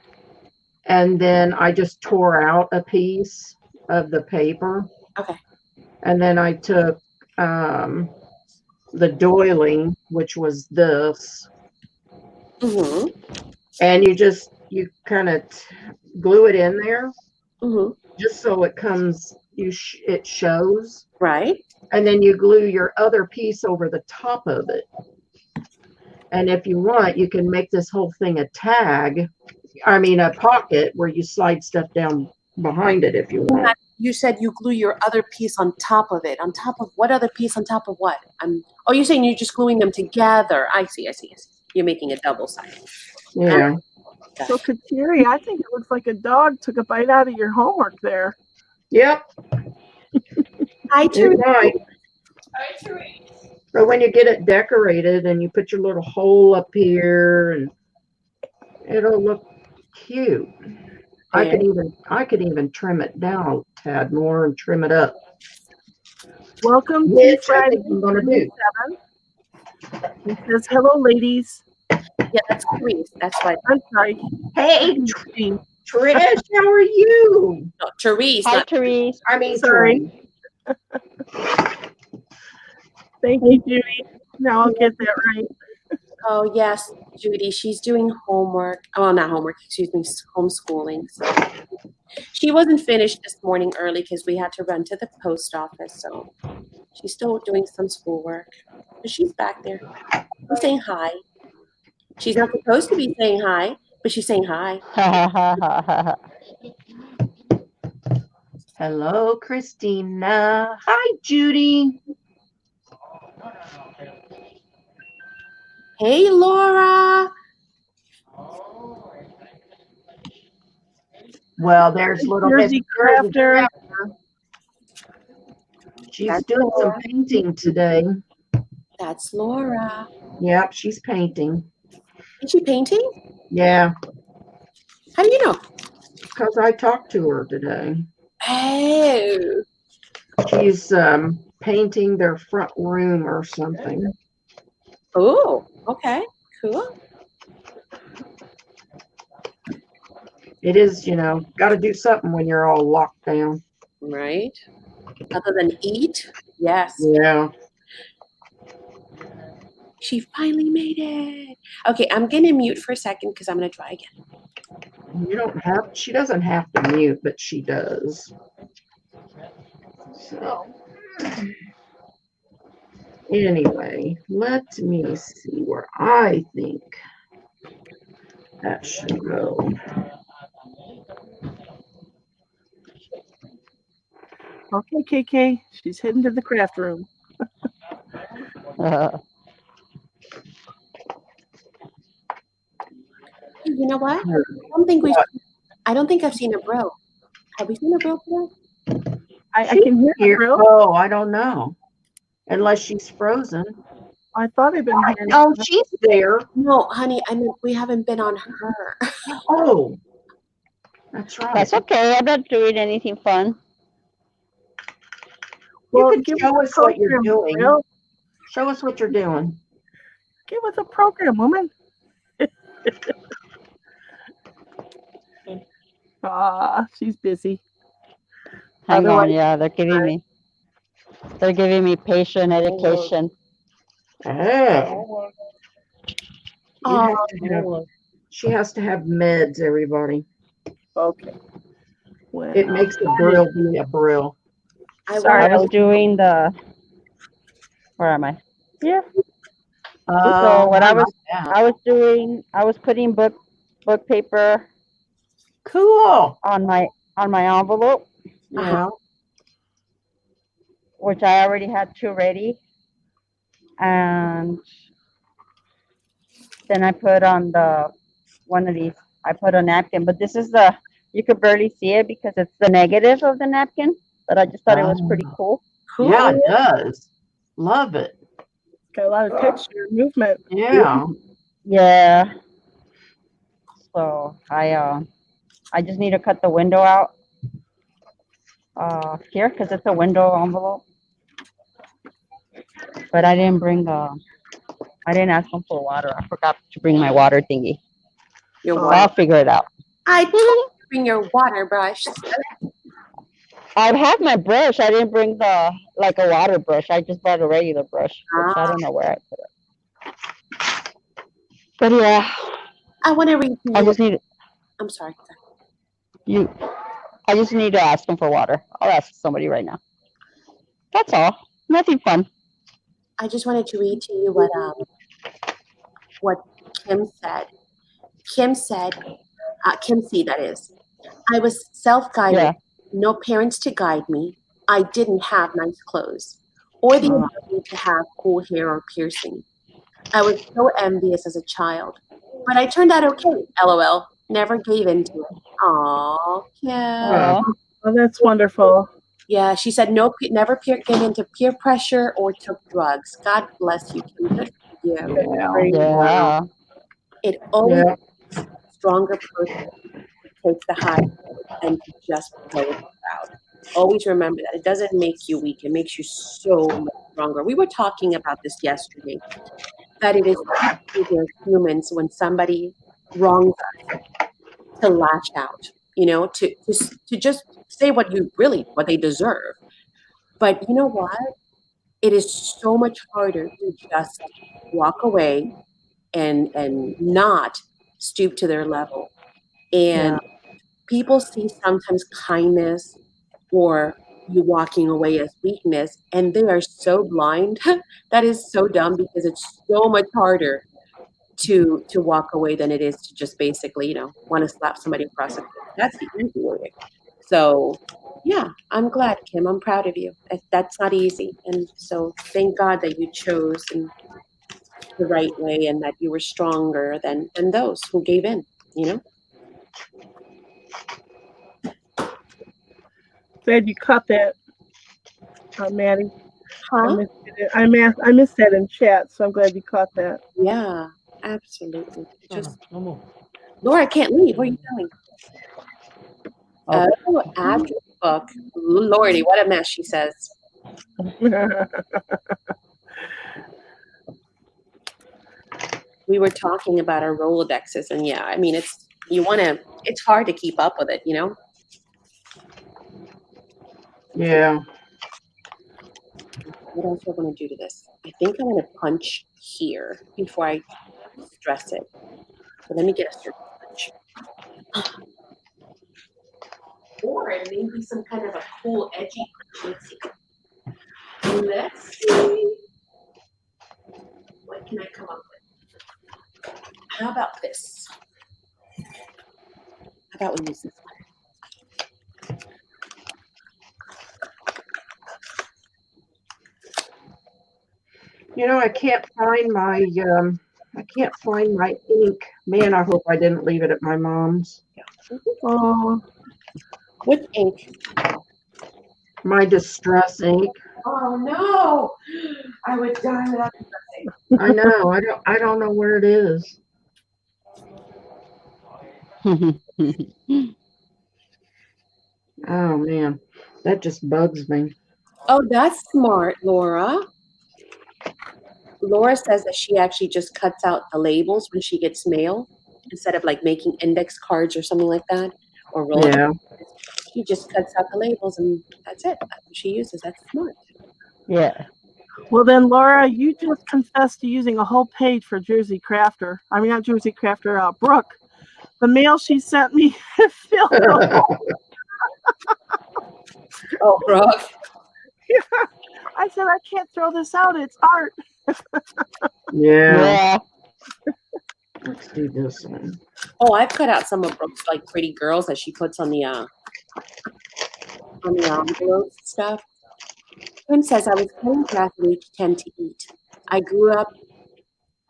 And then I just tore out a piece of the paper. Okay. And then I took the doiling, which was this, and you kind of glue it in there, just so it comes. It shows. Right. And then you glue your other piece over the top of it. And if you want, you can make this whole thing a pocket where you slide stuff down behind it if you want. You said you glue your other piece on top of it. On top of what other piece on top of what? You're saying you're just gluing them together. I see. You're making a double side. Yeah. So Kateri, I think it looks like a dog took a bite out of your homework there. Yep. Hi, Teresa. But when you get it decorated and you put your little hole up here, and it'll look cute. I could even trim it down a tad more and trim it up. Welcome to Which I Friday think I'm gonna do. 7. It says, hello, ladies. Yeah, that's Therese. That's right. I'm sorry. Hey, Trish, how are you? No, Therese. Hi, Not Therese. I mean, Sorry. Thank you, Judy. Now I'll get that right. Oh, yes, Judy. She's doing homework. Oh, not homework. Excuse me, homeschooling. So she wasn't finished this morning early because we had to run to the post office. So she's still doing some schoolwork. But she's back there. She's saying hi. She's not supposed to be saying hi, but she's saying hi. Hello, Christina. Hi, Judy. Hey, Laura. Well, there's little Miss Jersey Crafter. She's doing some painting today. That's Laura. Yep, she's painting. Is she painting? Yeah. How do you know? Because I talked to her today. Oh. She's painting their front room or something. Oh, okay. Cool. It is, got to do something when you're all locked down. Right. Other than eat? Yes. Yeah. She finally made it. Okay, I'm going to mute for a second because I'm going to try again. She doesn't have to mute, but she does. So, anyway, let me see where I think that should go. Okay, KK. She's heading to the craft room. You know what? I don't think I've seen a bro. Have we seen a bro today? I can hear her, bro. Oh, I don't know. Unless she's frozen. I thought I'd been hearing. Oh, she's there. No, honey, I mean, we haven't been on her. Oh, that's right. That's okay. I'm not doing anything fun. Well, could give us show a us what you're program, doing. Will. Show us what you're doing. Give us a program, woman. She's busy. Hang on, Otherwise, yeah, they're giving me patient education. Oh. You have Oh, to have, she has to have meds, everybody. okay. Well, It makes a brill be a brill. sorry, I was doing the, where am I? Yeah. So what I was putting book paper Cool. on my envelope, Yeah. which I already had two ready, and then I put on the one of these. I put a napkin, but this is the, you could barely see it because it's the negative of the napkin. But I just thought it was pretty cool. cool. Yeah, it does. Love it. got a lot of texture, movement. Yeah. Yeah. So I just need to cut the window out here because it's a window envelope. But I didn't ask them for water. I forgot to bring my water thingy. Your Oh. water. I'll figure it out. I told you to bring your water brush. I have my brush. I didn't bring a water brush. I just brought a regular brush, which I don't know where I put it. But yeah, I want to read to I you. just need I'm sorry. I just need to ask them for water. I'll ask somebody right now. That's all. Nothing fun. I just wanted to read to you what Kim said. Kim said, Kim C, that is. I was self-guided, Yeah. no parents to guide me. I didn't have nice clothes or the ability to have cool hair or piercing. I was so envious as a child, but I turned out okay. LOL. Never gave in to it. Aww, Kim. Aw. Oh, that's wonderful. Yeah, she said never gave in to peer pressure or took drugs. God bless you, Kim. Good for you. Yeah. Great. Yeah. It always Yeah. takes a stronger person to take the high road and to just play it out. Always remember that. It doesn't make you weak. It makes you so much stronger. We were talking about this yesterday, that it is easier as humans when somebody wrongs us to lash out, to just say what they deserve. But you know what? It is so much harder to just walk away and not stoop to their level. And people see sometimes kindness or you walking away as weakness, and they are so blind. That is so dumb because it's so much harder to walk away than it is to just basically, want to slap somebody across the face. That's the easy way. So yeah, I'm glad, Kim. I'm proud of you. That's not easy. And so thank God that you chose in the right way and that you were stronger than those who gave in, Glad you caught that, Maddie. Huh? I missed that in chat, so I'm glad you caught that. Yeah, absolutely. Laura, I can't leave. Where are you going? Oh, address book. Lordy, what a mess, she says. We were talking about our Rolodexes, and yeah, I mean, it's hard to keep up with it, Yeah. What else am I going to do to this? I think I'm going to punch here before I stress it. So let me get a certain punch. Or it may be some kind of a cool, edgy punch. Let's see. What can I come up with? How about this? How about we use this one? I can't find my ink. Man, I hope I didn't leave it at my mom's. Oh, Which ink? My distress ink. Oh no! I would die without ink. I know. I don't know where it is. Oh man, that just bugs me. Oh, that's smart, Laura. Laura says that she actually just cuts out the labels when she gets mail instead of like making index cards or something like that or roll. Yeah. She just cuts out the labels and that's it. That's what she uses. That's smart. Yeah. Well, then, Laura, you just confessed to using a whole page for Jersey Crafter. I mean, not Jersey Crafter, Brooke. The mail she sent me filled the whole. Oh, Brooke. I said, I can't throw this out. It's art. Yeah. Yeah. Let's do this one. Oh, I've cut out some of Brooke's like pretty girls that she puts on the envelopes and stuff. Kim says I was cutting grass at age 10 to eat. I grew up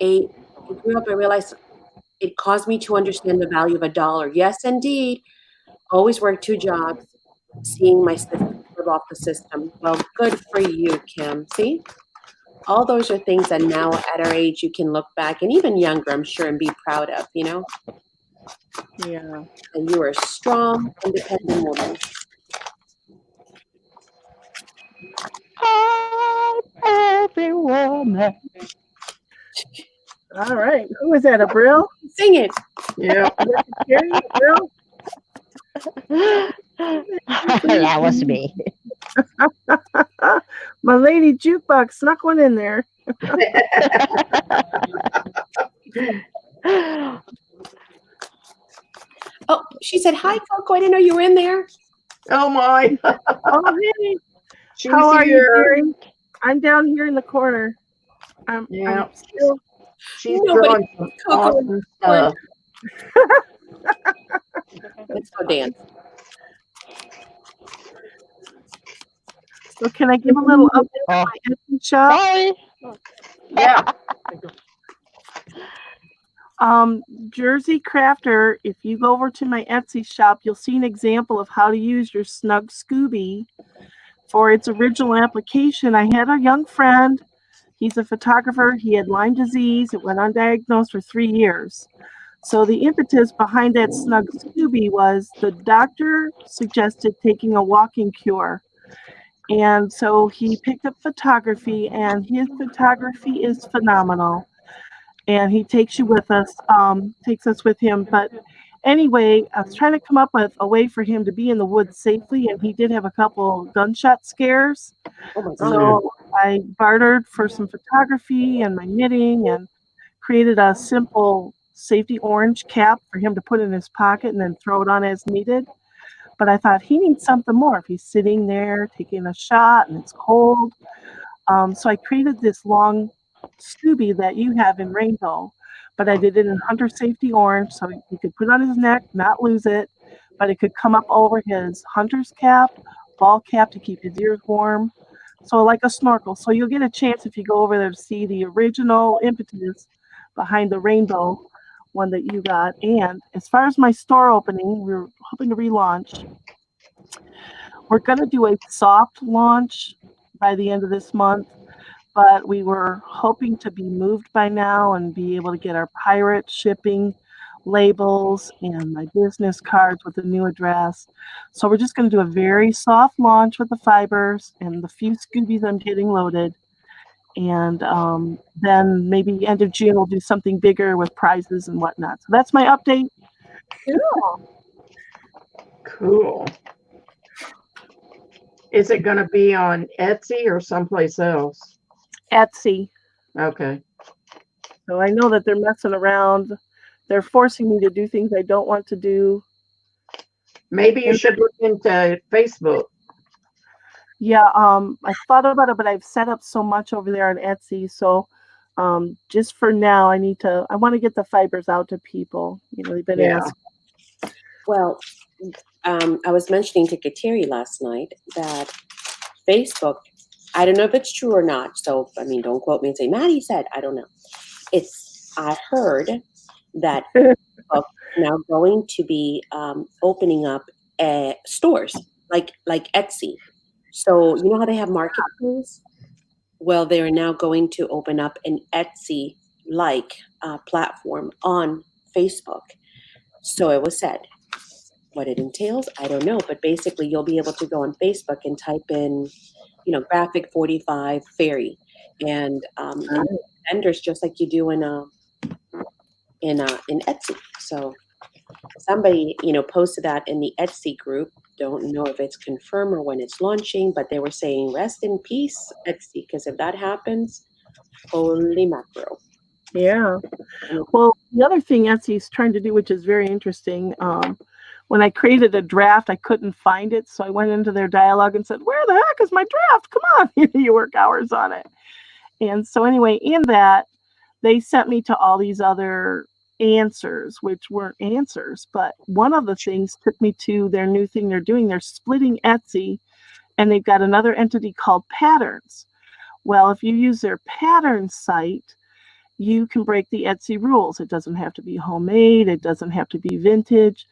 I realized it caused me to understand the value of $1. Yes, indeed. Always worked 2 jobs, seeing my sister live off the system. Well, good for you, Kim. See? All those are things that now at our age you can look back and even younger, I'm sure, and be proud of, you know? Yeah. And you are a strong, independent woman. Hi, everyone. All right. Who is that? A Brill? Sing it. Yeah. Kateri? Brill? That was me. My lady jukebox snuck one in there. Oh, she said, hi, Coco. I didn't know you were in there. Oh my. Oh, hey. She's How are you, here. Jerry? I'm down here in the corner. I'm still. She's Nobody- doing some Coco is awesome stuff. Let's go dance. So can I give a little update Oh, on my Etsy shop? sorry. Yeah. Jersey Crafter, if you go over to my Etsy shop, you'll see an example of how to use your Snug Scooby for its original application. I had a young friend. He's a photographer. He had Lyme disease. It went undiagnosed for 3 years. So the impetus behind that Snug Scooby was the doctor suggested taking a walking cure. And so he picked up photography, and his photography is phenomenal. And he takes us with him. But anyway, I was trying to come up with a way for him to be in the woods safely, and he did have a couple gunshot scares. Oh my God. So I bartered for some photography and my knitting and created a simple safety orange cap for him to put in his pocket and then throw it on as needed. But I thought he needs something more if he's sitting there taking a shot and it's cold. So I created this long Scooby that you have in rainbow, but I did it in hunter safety orange so he could put it on his neck, not lose it, but it could come up over his hunter's cap, ball cap to keep his ears warm. So like a snorkel. So you'll get a chance if you go over there to see the original impetus behind the rainbow one that you got. And as far as my store opening, we're hoping to relaunch. We're going to do a soft launch by the end of this month, but we were hoping to be moved by now and be able to get our pirate shipping labels and my business cards with the new address. So we're just going to do a very soft launch with the fibers and the few Scoobies I'm getting loaded. And then maybe end of June we'll do something bigger with prizes and whatnot. So that's my update. Cool. Is it going to be on Etsy or someplace else? Etsy. Okay. So I know that they're messing around. They're forcing me to do things I don't want to do. Maybe you should look into Facebook. Yeah, I thought about it, but I've set up so much over there on Etsy. So just for now, I want to get the fibers out to people. You know, they've been asking. Well, I was mentioning to Kateri last night that Facebook, I don't know if it's true or not. So, I mean, don't quote me and say, Maddie said, I don't know. I heard that Facebook now going to be opening up stores like Etsy. So, you know how they have marketplace? Well, they're now going to open up an Etsy-like platform on Facebook. So it was said. What it entails, I don't know. But basically, you'll be able to go on Facebook and type in, graphic 45 fairy, and vendors just like you do in Etsy. So somebody posted that in the Etsy group. Don't know if it's confirmed or when it's launching, but they were saying rest in peace Etsy, because if that happens, holy mackerel. Yeah. Well, the other thing Etsy's trying to do, which is very interesting, when I created a draft, I couldn't find it. So I went into their dialogue and said, where the heck is my draft? Come on, you work hours on it. And so anyway, in that, they sent me to all these other answers, which weren't answers. But one of the things took me to their new thing they're doing. They're splitting Etsy, and they've got another entity called Patterns. Well, if you use their Patterns site, you can break the Etsy rules. It doesn't have to be homemade. It doesn't have to be vintage.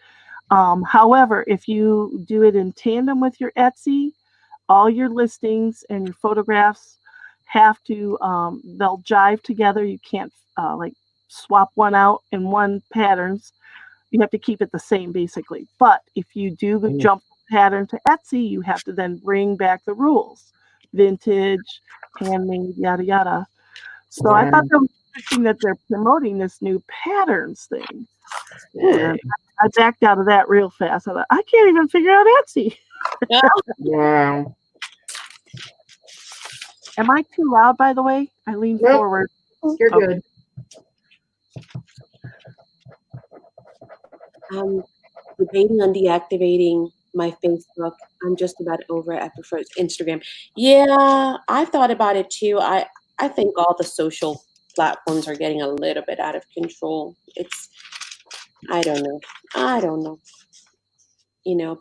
However, if you do it in tandem with your Etsy, all your listings and your photographs have to, they'll jive together. You can't like swap one out in one Patterns. You have to keep it the same basically. But if you do jump pattern to Etsy, you have to then bring back the rules. Vintage, handmade, yada, yada. So I thought that was interesting that they're promoting this new Patterns thing. And I backed out of that real fast. I thought, I can't even figure out Etsy. Wow. Am I too loud, by the way? I leaned Nope. forward. You're good. Debating on deactivating my Facebook. I'm just about over it. I prefer Instagram. Yeah, I've thought about it too. I think all the social platforms are getting a little bit out of control. I don't know.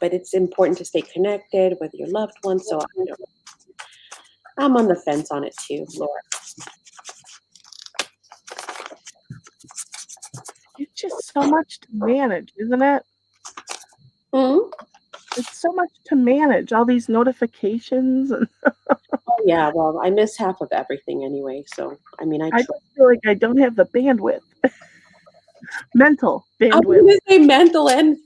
But it's important to stay connected with your loved ones. So I'm on the fence on it too, Laura. It's just so much to manage, isn't it? Mm-hmm. It's so much to manage, all these notifications. And Oh, yeah, well, I miss half of everything anyway. So, I just feel like I don't have the bandwidth. Mental bandwidth. I was going to say mental and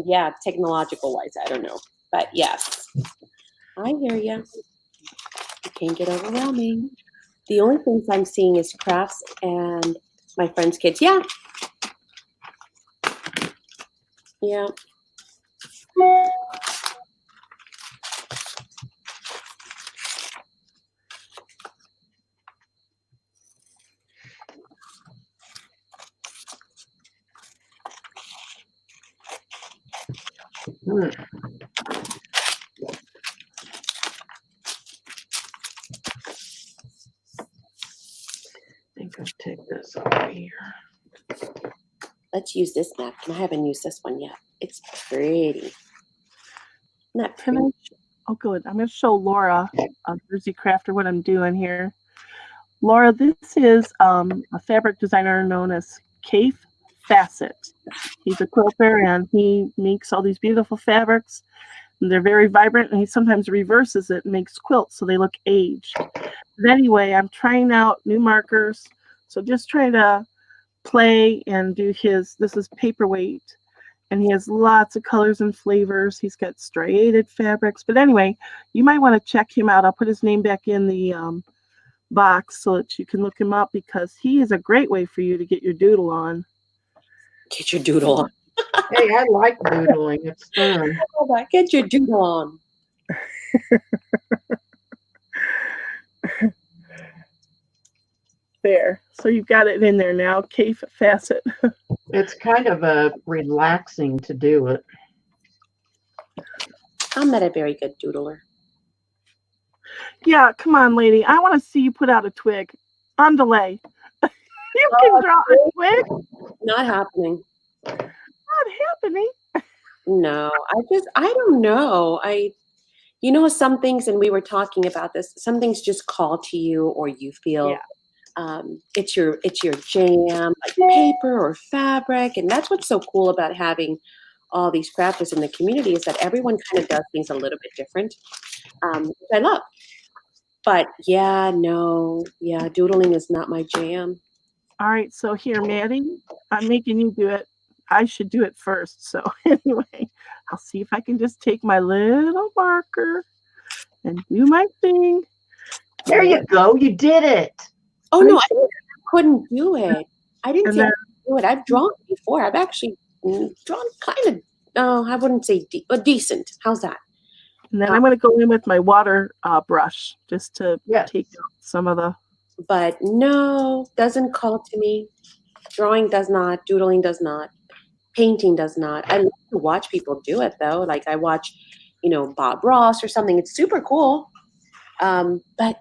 yeah, technological wise. I don't know. But yes, I hear you. It can get overwhelming. The only things I'm seeing is crafts and my friends' kids. Yeah. Yeah. I think I'll take this over here. Let's use this napkin. I haven't used this one yet. It's pretty. Not Can pretty. oh, good. I'm going to show Laura, Jersey Crafter, what I'm doing here. Laura, this is a fabric designer known as Kafe Facet. He's a quilter, and he makes all these beautiful fabrics. And they're very vibrant, and he sometimes reverses it and makes quilts so they look aged. But anyway, I'm trying out new markers. So just trying to play and do this is paperweight. And he has lots of colors and flavors. He's got striated fabrics. But anyway, you might want to check him out. I'll put his name back in the box so that you can look him up, because he is a great way for you to get your doodle on. Get your doodle on. Hey, I like doodling. It's fun. Get your doodle on. There. So you've got it in there now, Kafe Facet. It's kind of relaxing to do it. I'm not a very good doodler. Yeah, come on, lady. I want to see you put out a twig on delay. You can draw a twig. Not happening. Not happening. No, I don't know. Some things, and we were talking about this, some things just call to you, or you feel it's your jam, like paper or fabric. And that's what's so cool about having all these crafters in the community, is that everyone kind of does things a little bit different, which I love. But doodling is not my jam. All right, so here, Maddie, I'm making you do it. I should do it first. So anyway, I'll see if I can just take my little marker and do my thing. There you go. You did it. Oh no, I couldn't do it. I didn't And say I then- couldn't do it. I've drawn before. I've actually drawn kind of. No, I wouldn't say but decent. How's that? And then I'm going to go in with my water brush just to Yes. take out some of the. But no, doesn't call to me. Drawing does not. Doodling does not. Painting does not. I love to watch people do it though. Like I watch, Bob Ross or something. It's super cool. But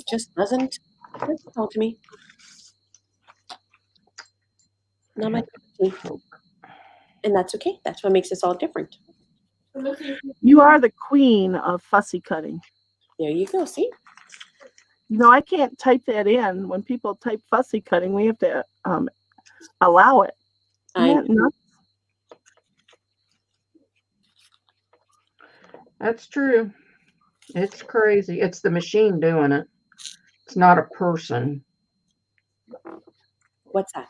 just doesn't call to me. Not my thing. And that's okay. That's what makes us all different. You are the queen of fussy cutting. There you go. See? I can't type that in. When people type fussy cutting, we have to allow it. Isn't that nuts? That's true. It's crazy. It's the machine doing it. It's not a person. What's that?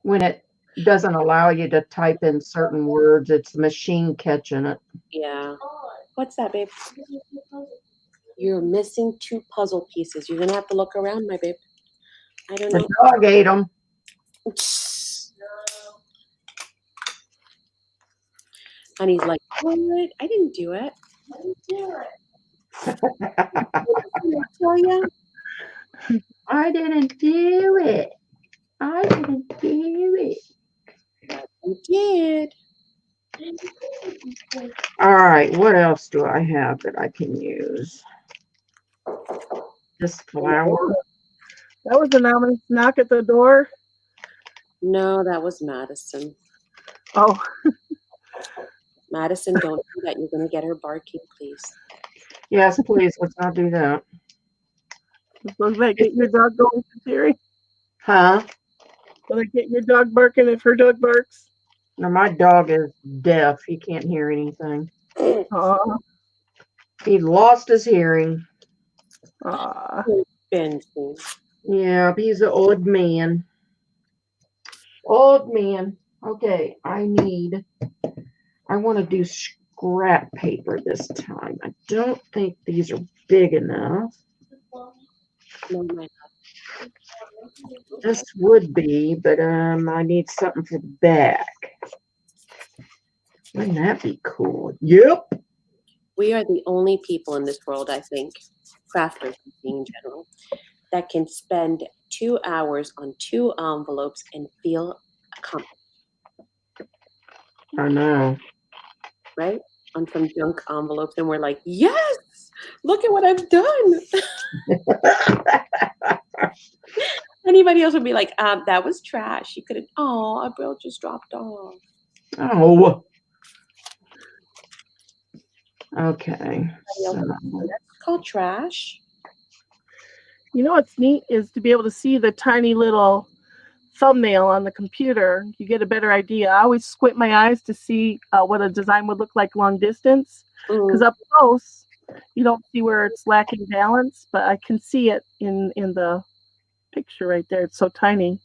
When it doesn't allow you to type in certain words, it's the machine catching it. Yeah. What's that, babe? You're missing 2 puzzle pieces. You're gonna have to look around, my babe. I don't know. The dog ate them. And he's like, what? I didn't do it. I didn't do it. I tell ya? I didn't do it. I didn't do it. You did. All right. What else do I have that I can use? This flower. That was an ominous knock at the door. No, that was Madison. Oh, Madison, don't do that. You're gonna get her barking, please. Yes, please. Let's not do that. will that get your dog going, Kateri? Huh? Will that get your dog barking if her dog barks? No, my dog is deaf. He can't hear anything. Aw. He lost his hearing. Aw. Benson. Yeah, he's an old man. Old man. Okay, I want to do scrap paper this time. I don't think these are big enough. No, my This would be, but I need something for the back. Wouldn't that be cool? Yep. We are the only people in this world, I think, crafters in general, that can spend 2 hours on 2 envelopes and feel accomplished, I know. right? On some junk envelopes, and we're like, yes, look at what I've done. Anybody else would be like, that was trash. You could have, oh, a bill just dropped off. Oh. Okay. So, That's called trash. What's neat is to be able to see the tiny little thumbnail on the computer. You get a better idea. I always squint my eyes to see what a design would look like long distance, because up close you don't see where it's lacking balance, but I can see it in the picture right there. It's so tiny.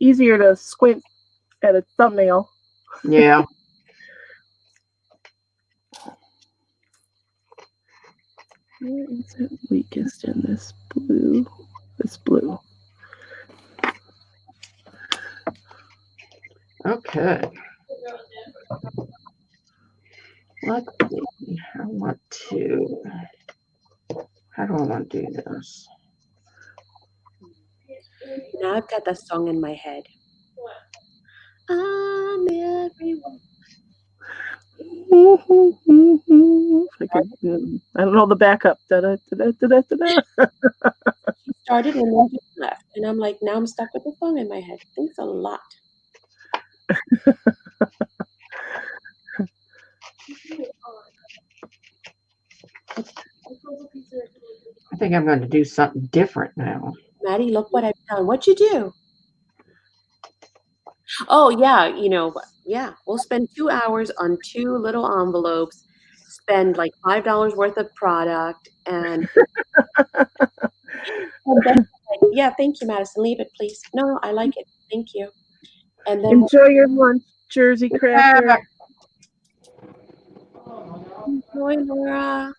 Easier to squint at a thumbnail. yeah. Where is it weakest in this blue? This blue. Okay. Let's see. How do I want to do this? Now I've got that song in my head. I'm everyone. I don't know the backup. Da-da, da-da, da-da, da-da. She started and then just left. And I'm like, now I'm stuck with the song in my head. Thanks a lot. I think I'm going to do something different now. Maddie, look what I've done. What'd you do? Oh, yeah. We'll spend 2 hours on 2 little envelopes, spend like $5 worth of product, and yeah, thank you, Madison. Leave it, please. No, I like it. Thank you. And then Enjoy your lunch, Jersey Cracker. Joy, Laura.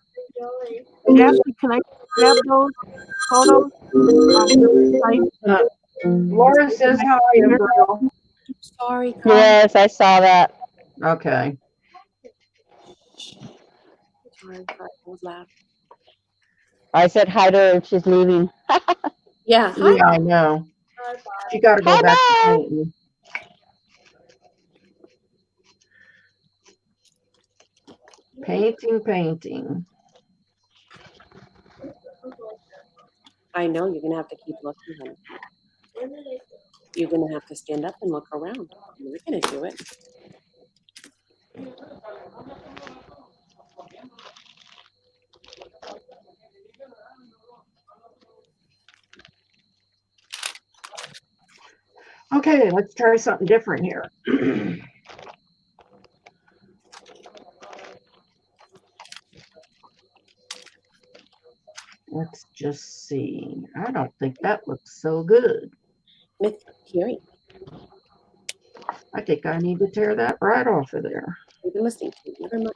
Ashley, can I grab those photos? Laura says hi, girl. I'm sorry, Carl. Yes, I saw that. Okay. Sorry, I was loud. I said hi to her and she's leaving. Yeah. Hi. Yeah, I know. She got to go back to Bye-bye. painting. Painting. I know you're gonna have to keep looking, honey. You're gonna have to stand up and look around. You're gonna do it. Okay, let's try something different here. Let's just see. I don't think that looks so good. Miss Kateri, I think I need to tear that right off of there. we've been listening to you. Never mind.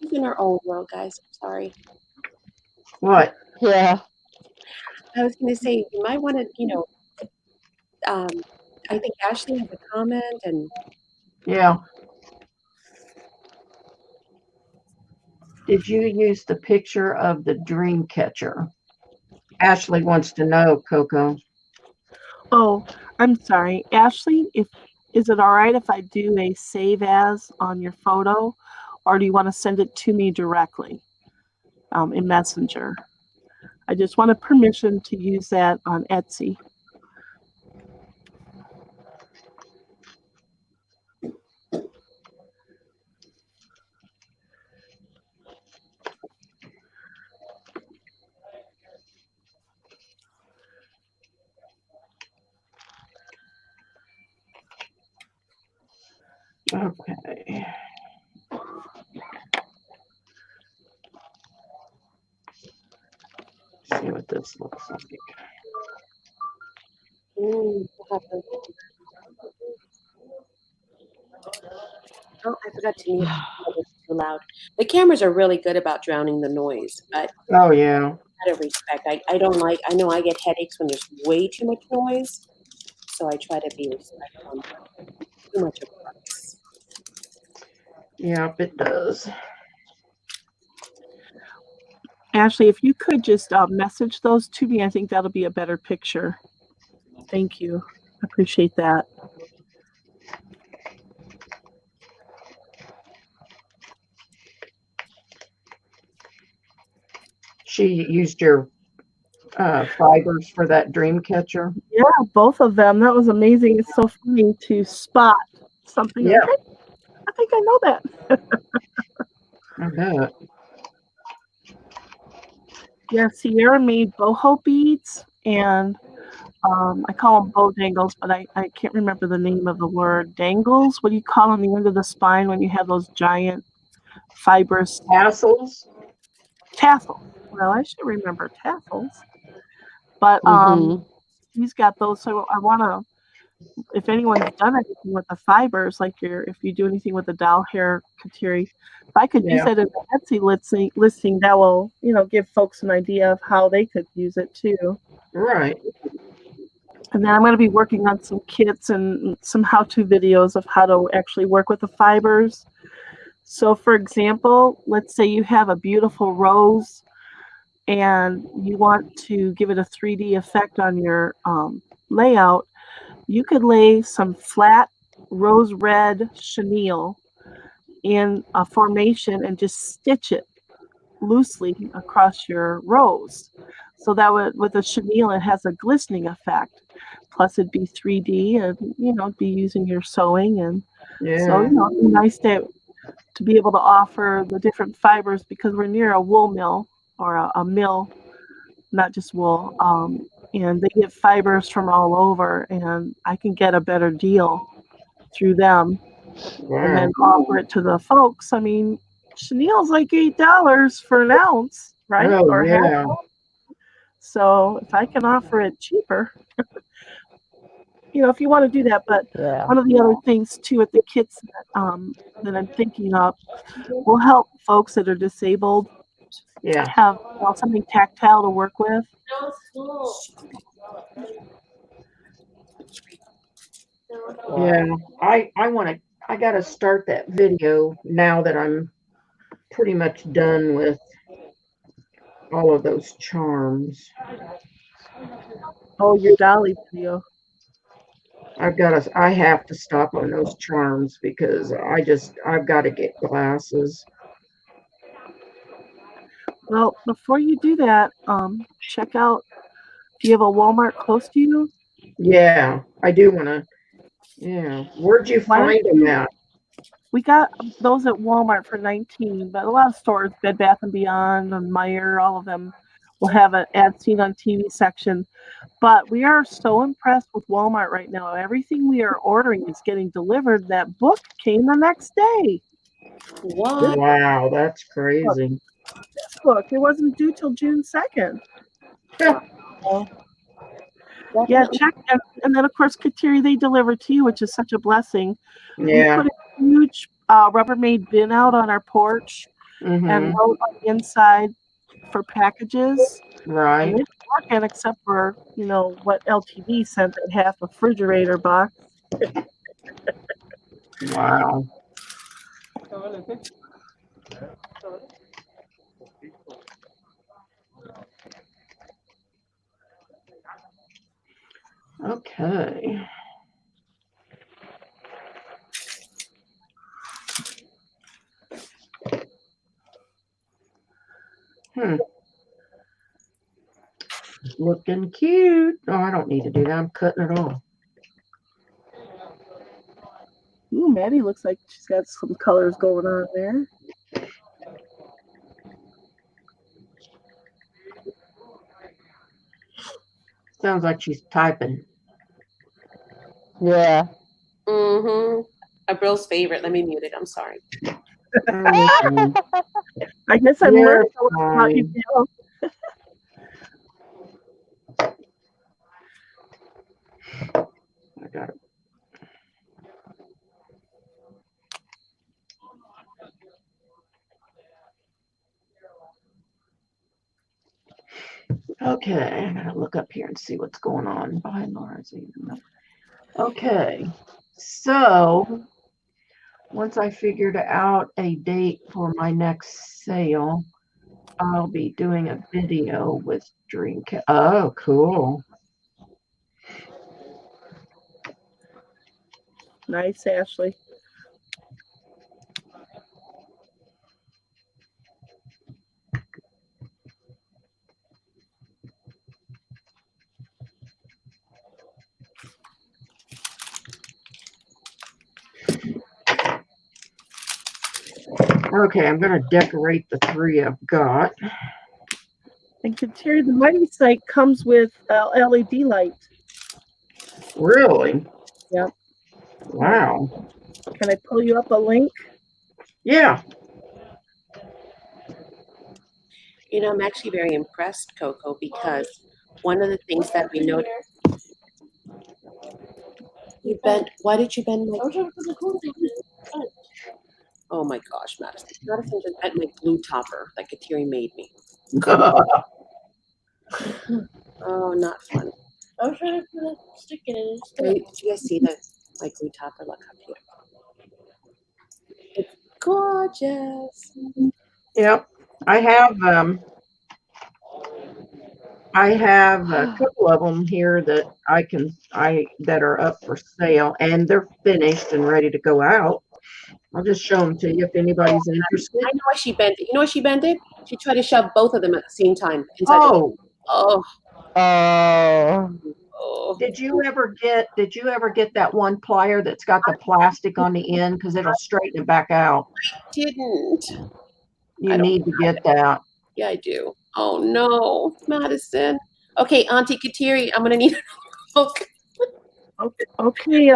She's in her own world, guys. I'm sorry. What? Yeah. I was gonna say you might want to, I think Ashley has a comment, and Yeah. Did you use the picture of the dream catcher? Ashley wants to know, Coco. Oh, I'm sorry. Ashley, is it all right if I do a save as on your photo, or do you want to send it to me directly in Messenger? I just wanted permission to use that on Etsy. Okay. See what this looks like. we'll have to. Oh, I forgot to mute. It was too loud. The cameras are really good about drowning the noise, but Oh, yeah. out of respect, I don't like. I know I get headaches when there's way too much noise, so I try to be respectful. And not too much of a ruckus. Yep, it does. Ashley, if you could just message those to me, I think that'll be a better picture. Thank you. I appreciate that. She used your fibers for that dream catcher. Yeah, both of them. That was amazing. It's so funny to spot something. Yeah. Like, I think I know that. I bet. Yeah, Sierra made boho beads, and I call them bow dangles, but I can't remember the name of the word. Dangles? What do you call on the end of the spine when you have those giant fibrous Tassels. tassels? Well, I should remember tassels. But Mhm. he's got those, so I want to, if anyone's done anything with the fibers, like if you do anything with the doll hair, Kateri, if I could use Yeah. that in the Etsy listing, that will, give folks an idea of how they could use it too. Right. And then I'm going to be working on some kits and some how-to videos of how to actually work with the fibers. So for example, let's say you have a beautiful rose and you want to give it a 3D effect on your layout. You could lay some flat rose red chenille in a formation and just stitch it loosely across your rose. So that with the chenille, it has a glistening effect. Plus it'd be 3D and, be using your sewing. And so, Yeah. it'd be nice to be able to offer the different fibers because we're near a wool mill or a mill, not just wool. And they get fibers from all over, and I can get a better deal through them and then offer it to the folks. I mean, chenille's like $8 for an ounce, right? Oh, Or half. yeah. So if I can offer it cheaper, if you want to do that. But Yeah. one of the other things too at the kits that I'm thinking of will help folks that are disabled Yeah. have something tactile to work with. Yeah. I gotta start that video now that I'm pretty much done with all of those charms. Oh, your dolly video. I have to stop on those charms because I've got to get glasses. Well, before you do that, check out. Do you have a Walmart close to you? Yeah, I do want to. Yeah. Where'd you Why don't find them at? We got those at Walmart for $19, but a lot of stores, Bed Bath and Beyond and Meijer, all of them will have an ad seen on TV section. But we are so impressed with Walmart right now. Everything we are ordering is getting delivered. That book came the next day. What? Wow, that's crazy. This book, it wasn't due till June 2nd. Yeah, check. And then, of course, Kateri, they deliver to you, which is such a blessing. Yeah. We put a huge Rubbermaid bin out on our porch and wrote on the inside for packages. Right. And it's working except for, what LTD sent at half a refrigerator box. Wow. Okay. Looking cute. Oh, I don't need to do that. I'm cutting it off. Ooh, Maddie looks like she's got some colors going on there. Sounds like she's typing. Yeah. Mm-hmm. Abril's favorite. Let me mute it. I'm sorry. I guess I'm You're learning a lot about you, Bill. I got it. Okay, I gotta look up here and see what's going on behind Laura's. Okay, so once I figured out a date for my next sale, I'll be doing a video with drink. Oh, cool. Nice, Ashley. Okay, I'm gonna decorate the 3 I've got. And Kateri, the Mighty site comes with LED light. Really? Yep. Wow. Can I pull you up a link? Yeah. I'm actually very impressed, Coco, because one of the things that we noticed. You bent. Why did you bend my? Oh my gosh, Madison. Madison just bent my glue topper like Kateri made me. Oh, not fun. I was trying to put a stick in it. Did you guys see my glue topper? Look up here. It's gorgeous. Yep. I have a couple of them here that that are up for sale, and they're finished and ready to go out. I'll just show them to you if anybody's interested. I know why she bent it. You know why she bent it? She tried to shove both of them at the same time inside. Oh. Oh. Oh. Did you ever get that one plier that's got the plastic on the end, because it'll straighten it back out? I didn't. You need to get that. Yeah, I do. Oh no, Madison. Okay, Auntie Kateri, I'm gonna need a book. Okay,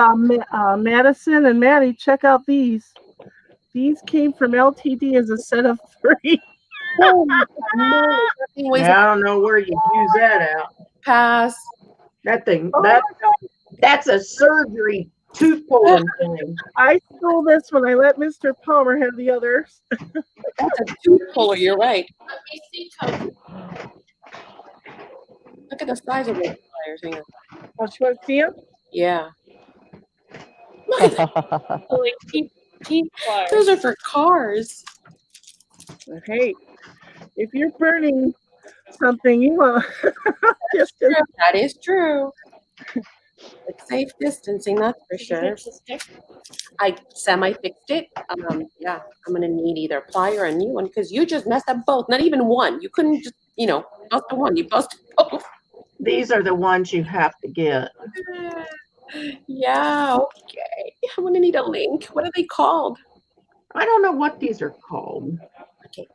Madison and Maddie, check out these. These came from LTD as a set of 3. Oh, no. Yeah, I don't know where you use that out. Pass. That thing, Oh that my God. That's a surgery tooth pulling thing. I stole this when I let Mr. Palmer have the others. That's a tooth puller. You're right. Let me see, Toby. Look at the size of those pliers. Hang on. Oh, she want to see him? Yeah. Look at that. Like teeth pliers. Those are for cars. Hey, if you're burning something, you want just True. That is true. It's safe distancing, that's for sure. I semi-fixed it. Yeah, I'm gonna need either a plier or a new one because you just messed up both. Not even one. You couldn't just, bust the one. You busted both. These are the ones you have to get. Yeah, okay. I'm gonna need a link. What are they called? I don't know what these are called. Okay.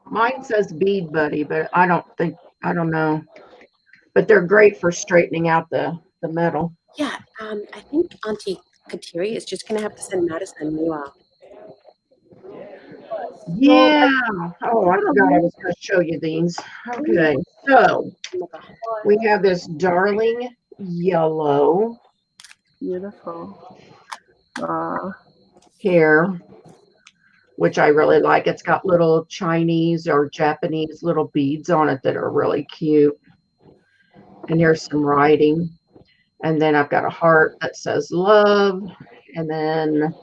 Mine says Bead Buddy, but I don't know. But they're great for straightening out the metal. Yeah, I think Auntie Kateri is just gonna have to send Madison a new Yeah. Oh, I forgot I was going to show you these. Okay. So we have this darling yellow beautiful. here, which I really like. It's got little Chinese or Japanese little beads on it that are really cute. And here's some writing. And then I've got a heart that says love. And then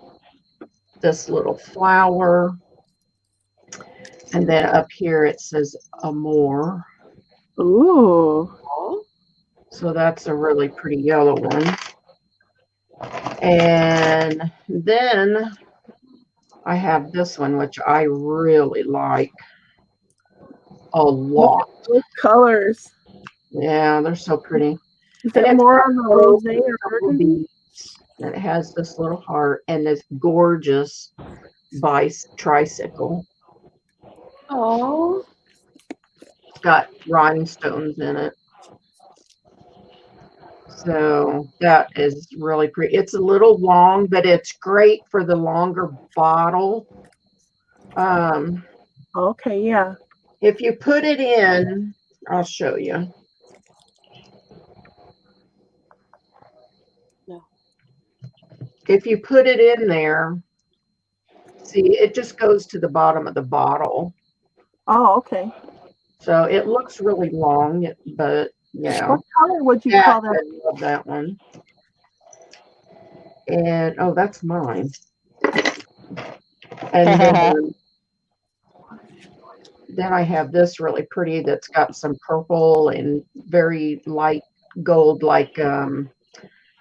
this little flower. And then up here it says amor. Ooh. So that's a really pretty yellow one. And then I have this one, which I really like a lot. What colors? Yeah, they're so pretty. Is there more on the rose or burgundy? And it has this little heart and this gorgeous tricycle. Oh. It's got rhinestones in it. So that is really pretty. It's a little long, but it's great for the longer bottle. Okay, yeah. If you put it in, I'll show you. No. If you put it in there, see, it just goes to the bottom of the bottle. Oh, okay. So it looks really long, but yeah. What color would you call that? I love that one. And oh, that's mine. And then I have this really pretty that's got some purple and very light gold, like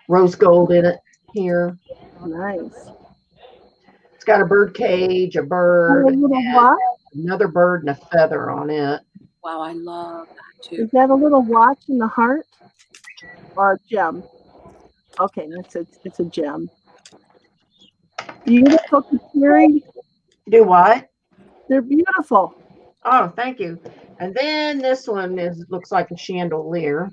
rose gold in it here. Nice. It's got a bird cage, a bird, What? another bird, and a feather on it. Wow, I love that too. Is that a little watch in the heart or a gem? Okay, it's a gem. Beautiful, Kateri. Do what? They're beautiful. Oh, thank you. And then this one looks like a chandelier.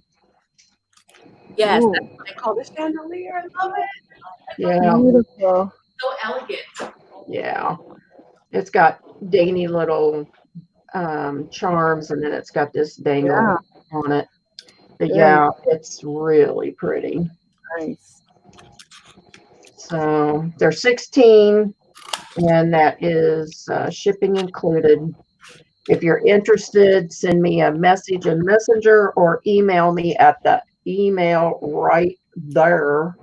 Yes, Ooh. that's what I call the chandelier. I love it. Yeah. Beautiful. So elegant. Yeah. It's got dainty little charms, and then it's got this dangle on it. But yeah, it's really pretty. Nice. So they're 16, and that is shipping included. If you're interested, send me a message in Messenger or email me at the email right there.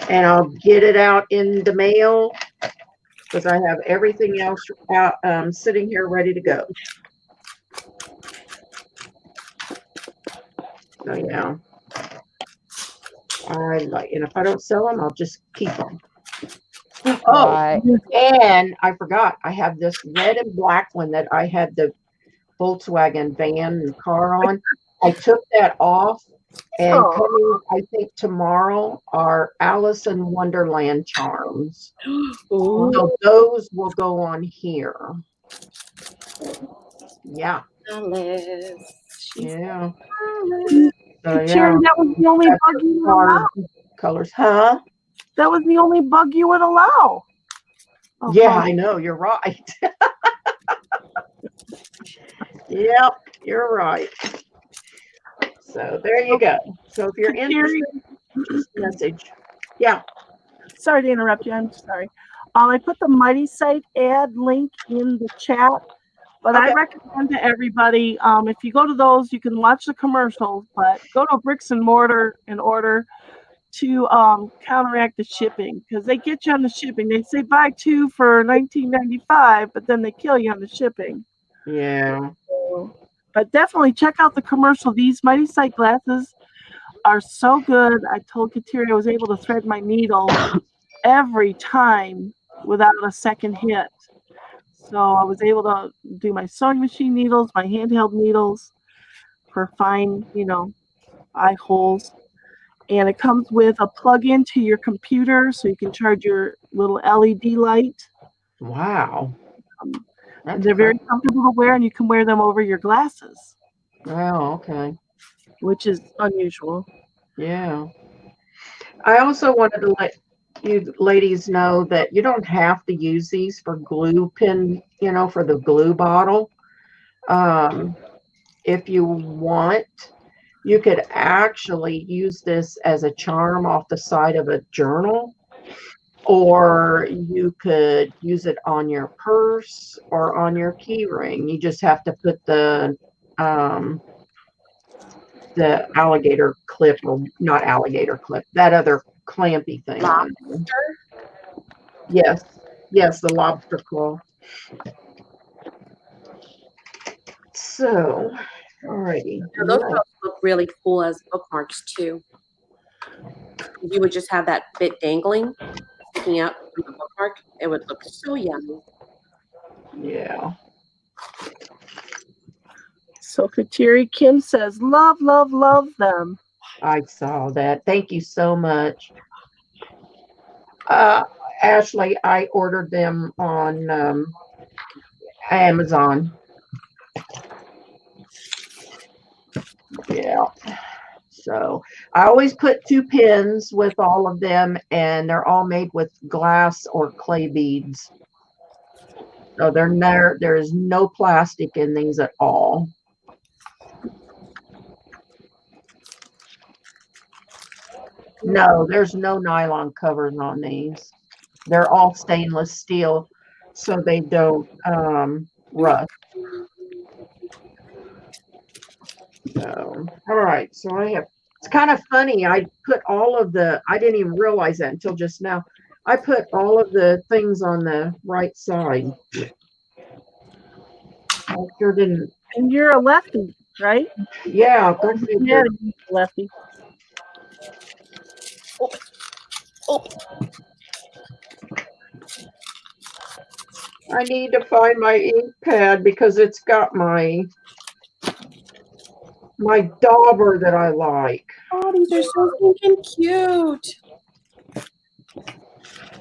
And I'll get it out in the mail because I have everything else out, sitting here ready to go. So yeah. And if I don't sell them, I'll just keep them. Oh, and I forgot, I have this red and black one that I had the Volkswagen van and car on. I took that off, and coming, I think tomorrow, are Alice in Wonderland charms. So those will go on here. Yeah. Alice. Yeah. Kateri, that was the only bug you would allow. Colors, huh? That was the only bug you would allow. Oh, yeah, I know. You're right. Yep, you're right. So there you go. So if you're Kateri, interested, just message. Yeah. sorry to interrupt you. I'm sorry. I put the Mighty Site ad link in the chat, but I Okay. recommend to everybody, if you go to those, you can watch the commercials, but go to Bricks and Mortar in order to counteract the shipping, because they get you on the shipping. They say buy 2 for $19.95, but then they kill you on the shipping. Yeah. So, but definitely check out the commercial. These Mighty Sight glasses are so good. I told Kateri I was able to thread my needle every time without a second hit. So I was able to do my sewing machine needles, my handheld needles for fine, eye holes. And it comes with a plug-in to your computer so you can charge your little LED light. Wow. And That's they're very great. comfortable to wear, and you can wear them over your glasses, Oh, okay. which is unusual. Yeah. I also wanted to let you ladies know that you don't have to use these for glue pin, for the glue bottle. If you want, you could actually use this as a charm off the side of a journal, or you could use it on your purse or on your key ring. You just have to put the alligator clip, or not alligator clip, that other clampy thing on. Yes, yes, the lobster claw. So, alrighty. Those look really cool as bookmarks too. You would just have that bit dangling, sticking out from the bookmark. It would look so yummy. Yeah. So Kateri Kim says, love, love, love them. I saw that. Thank you so much. Ashley, I ordered them on Amazon. Yeah. So I always put 2 pins with all of them, and they're all made with glass or clay beads. So there is no plastic in these at all. No, there's no nylon covers on these. They're all stainless steel, so they don't rust. So, all right. So it's kind of funny. I didn't even realize that until just now. I put all of the things on the right side. I sure didn't. And you're a lefty, right? Yeah, go figure. Yeah, you're a lefty. Oh, I need to find my ink pad because it's got my dauber that I like. oh, these are so stinking cute.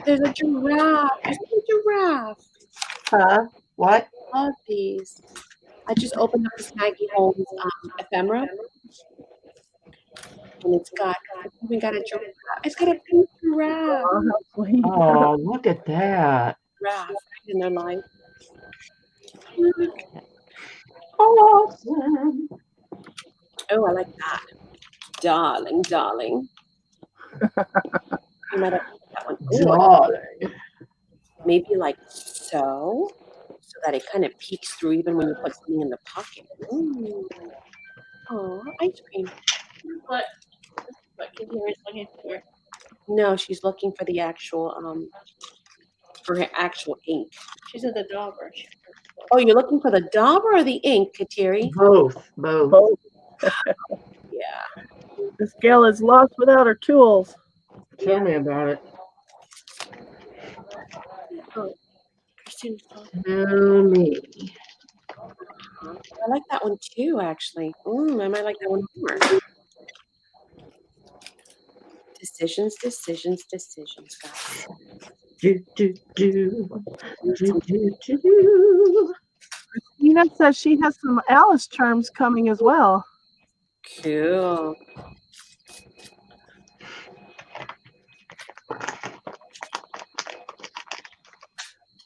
There's a giraffe. There's a giraffe. Huh? What? I love these. I just opened up this Maggie Holmes ephemera, and it's even got a giraffe. It's got a pink giraffe. Oh, how sweet. Oh, look at that. Giraffe in their life. Awesome. Oh, I like that. Darling, darling. You might have that one. Ooh, Darling. maybe like so that it kind of peeks through even when you put something in the pocket. Ooh. Oh, ice cream. What Kateri looking for? No, she's looking for the actual for her actual ink. She's at the dauber. Oh, you're looking for the dauber or the ink, Kateri? Both. Both. Yeah. This gal is lost without her tools. Tell me about it. Oh, Christine's talking. Tell me. I like that one too, actually. I might like that one more. Decisions, guys. Do, do, do. Do, do, do. Nina says she has some Alice charms coming as well. Cool.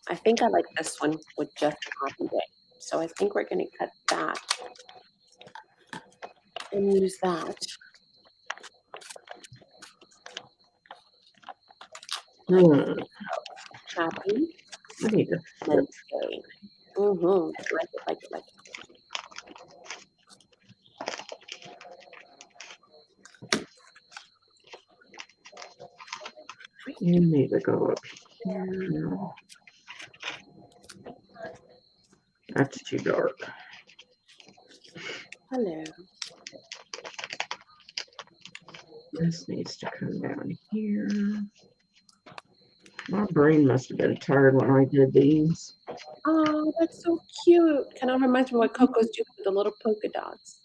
I think I like this one with just a copy day. So I think we're going to cut that. and use that. Happy I need to and stay. Mm-hmm. Like it, like it, like it. You need to go up here. That's too dark. Hello. This needs to come down here. My brain must have been tired when I did these. Oh, that's so cute. Kind of reminds me of what Coco's doing with the little polka dots.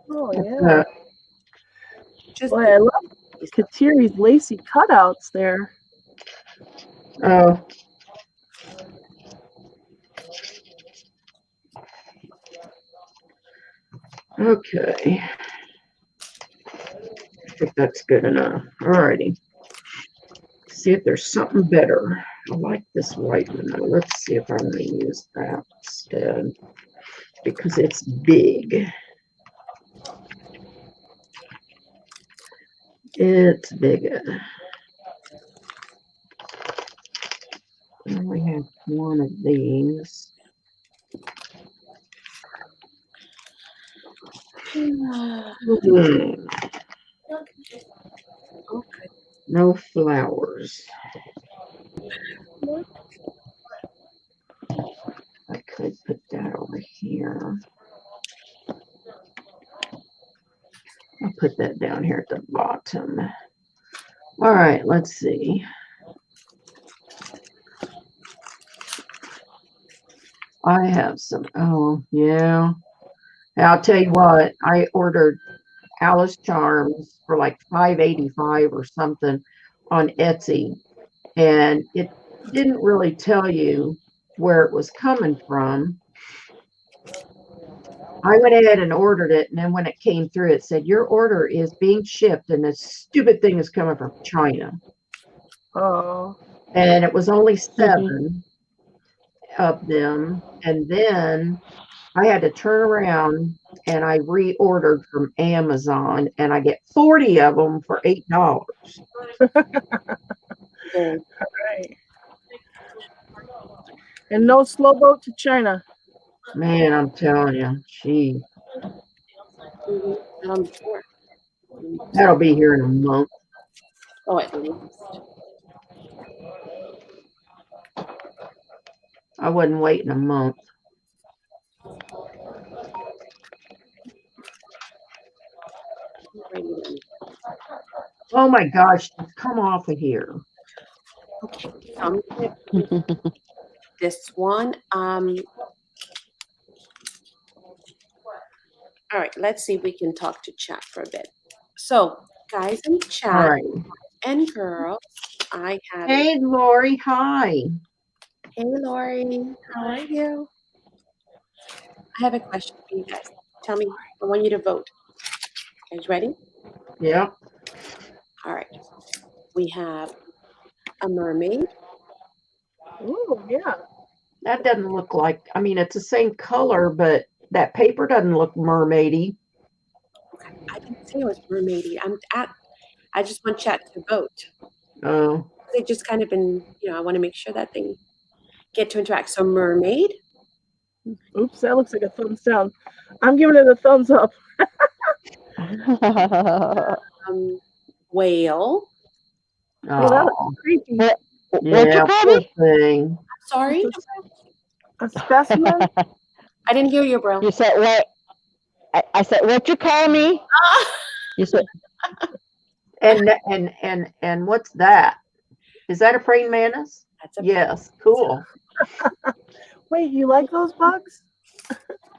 Oh yeah. Just Boy, I love Kateri's lacy cutouts there. Oh. Okay. I think that's good enough. Alrighty. See if there's something better. I like this white one though. Let's see if I'm going to use that instead because it's big. It's bigger. I only have one of these. Hmm. Okay. No flowers. I could put that over here. I'll put that down here at the bottom. All right, let's see. I have some, oh, yeah. I'll tell you what, I ordered Alice Charms for like $5.85 or something on Etsy, and it didn't really tell you where it was coming from. I went ahead and ordered it, and then when it came through, it said, your order is being shipped, and this stupid thing is coming from China. Oh. And it was only 7 of them, and then I had to turn around and I reordered from Amazon, and I get 40 of them for $8. Good. Right. And no slow boat to China. Man, I'm telling you, gee, Mm-hmm. Sure. that'll be here in a month. Oh, at least. I wouldn't wait in a month. Oh my gosh, come off of here. Okay, so I'm gonna do this one. All right, let's see if we can talk to chat for a bit. So, guys in All chat right. and girls, I have Hey, Lori, hi. Hey, Lori, how are you? I have a question for you guys. Tell me, I want you to vote. You guys ready? Yep. All right. We have a mermaid. Oh, yeah. That doesn't look like, I mean, it's the same color, but that paper doesn't look mermaidy. Okay, I didn't say it was mermaidy. I just want chat to vote. Oh, They just kind of been, I want to make sure that they get to interact. So mermaid, Oops, that looks like a thumbs down. I'm giving it a thumbs up. whale. Oh, that oh, looks creepy. What'd you yeah, call poor me? thing. Sorry, It's a specimen. I didn't hear you, bro. You said what? I said, what you call me? You said, And what's that? Is that a praying mantis? That's a Yes, cool. Wait, you like those bugs?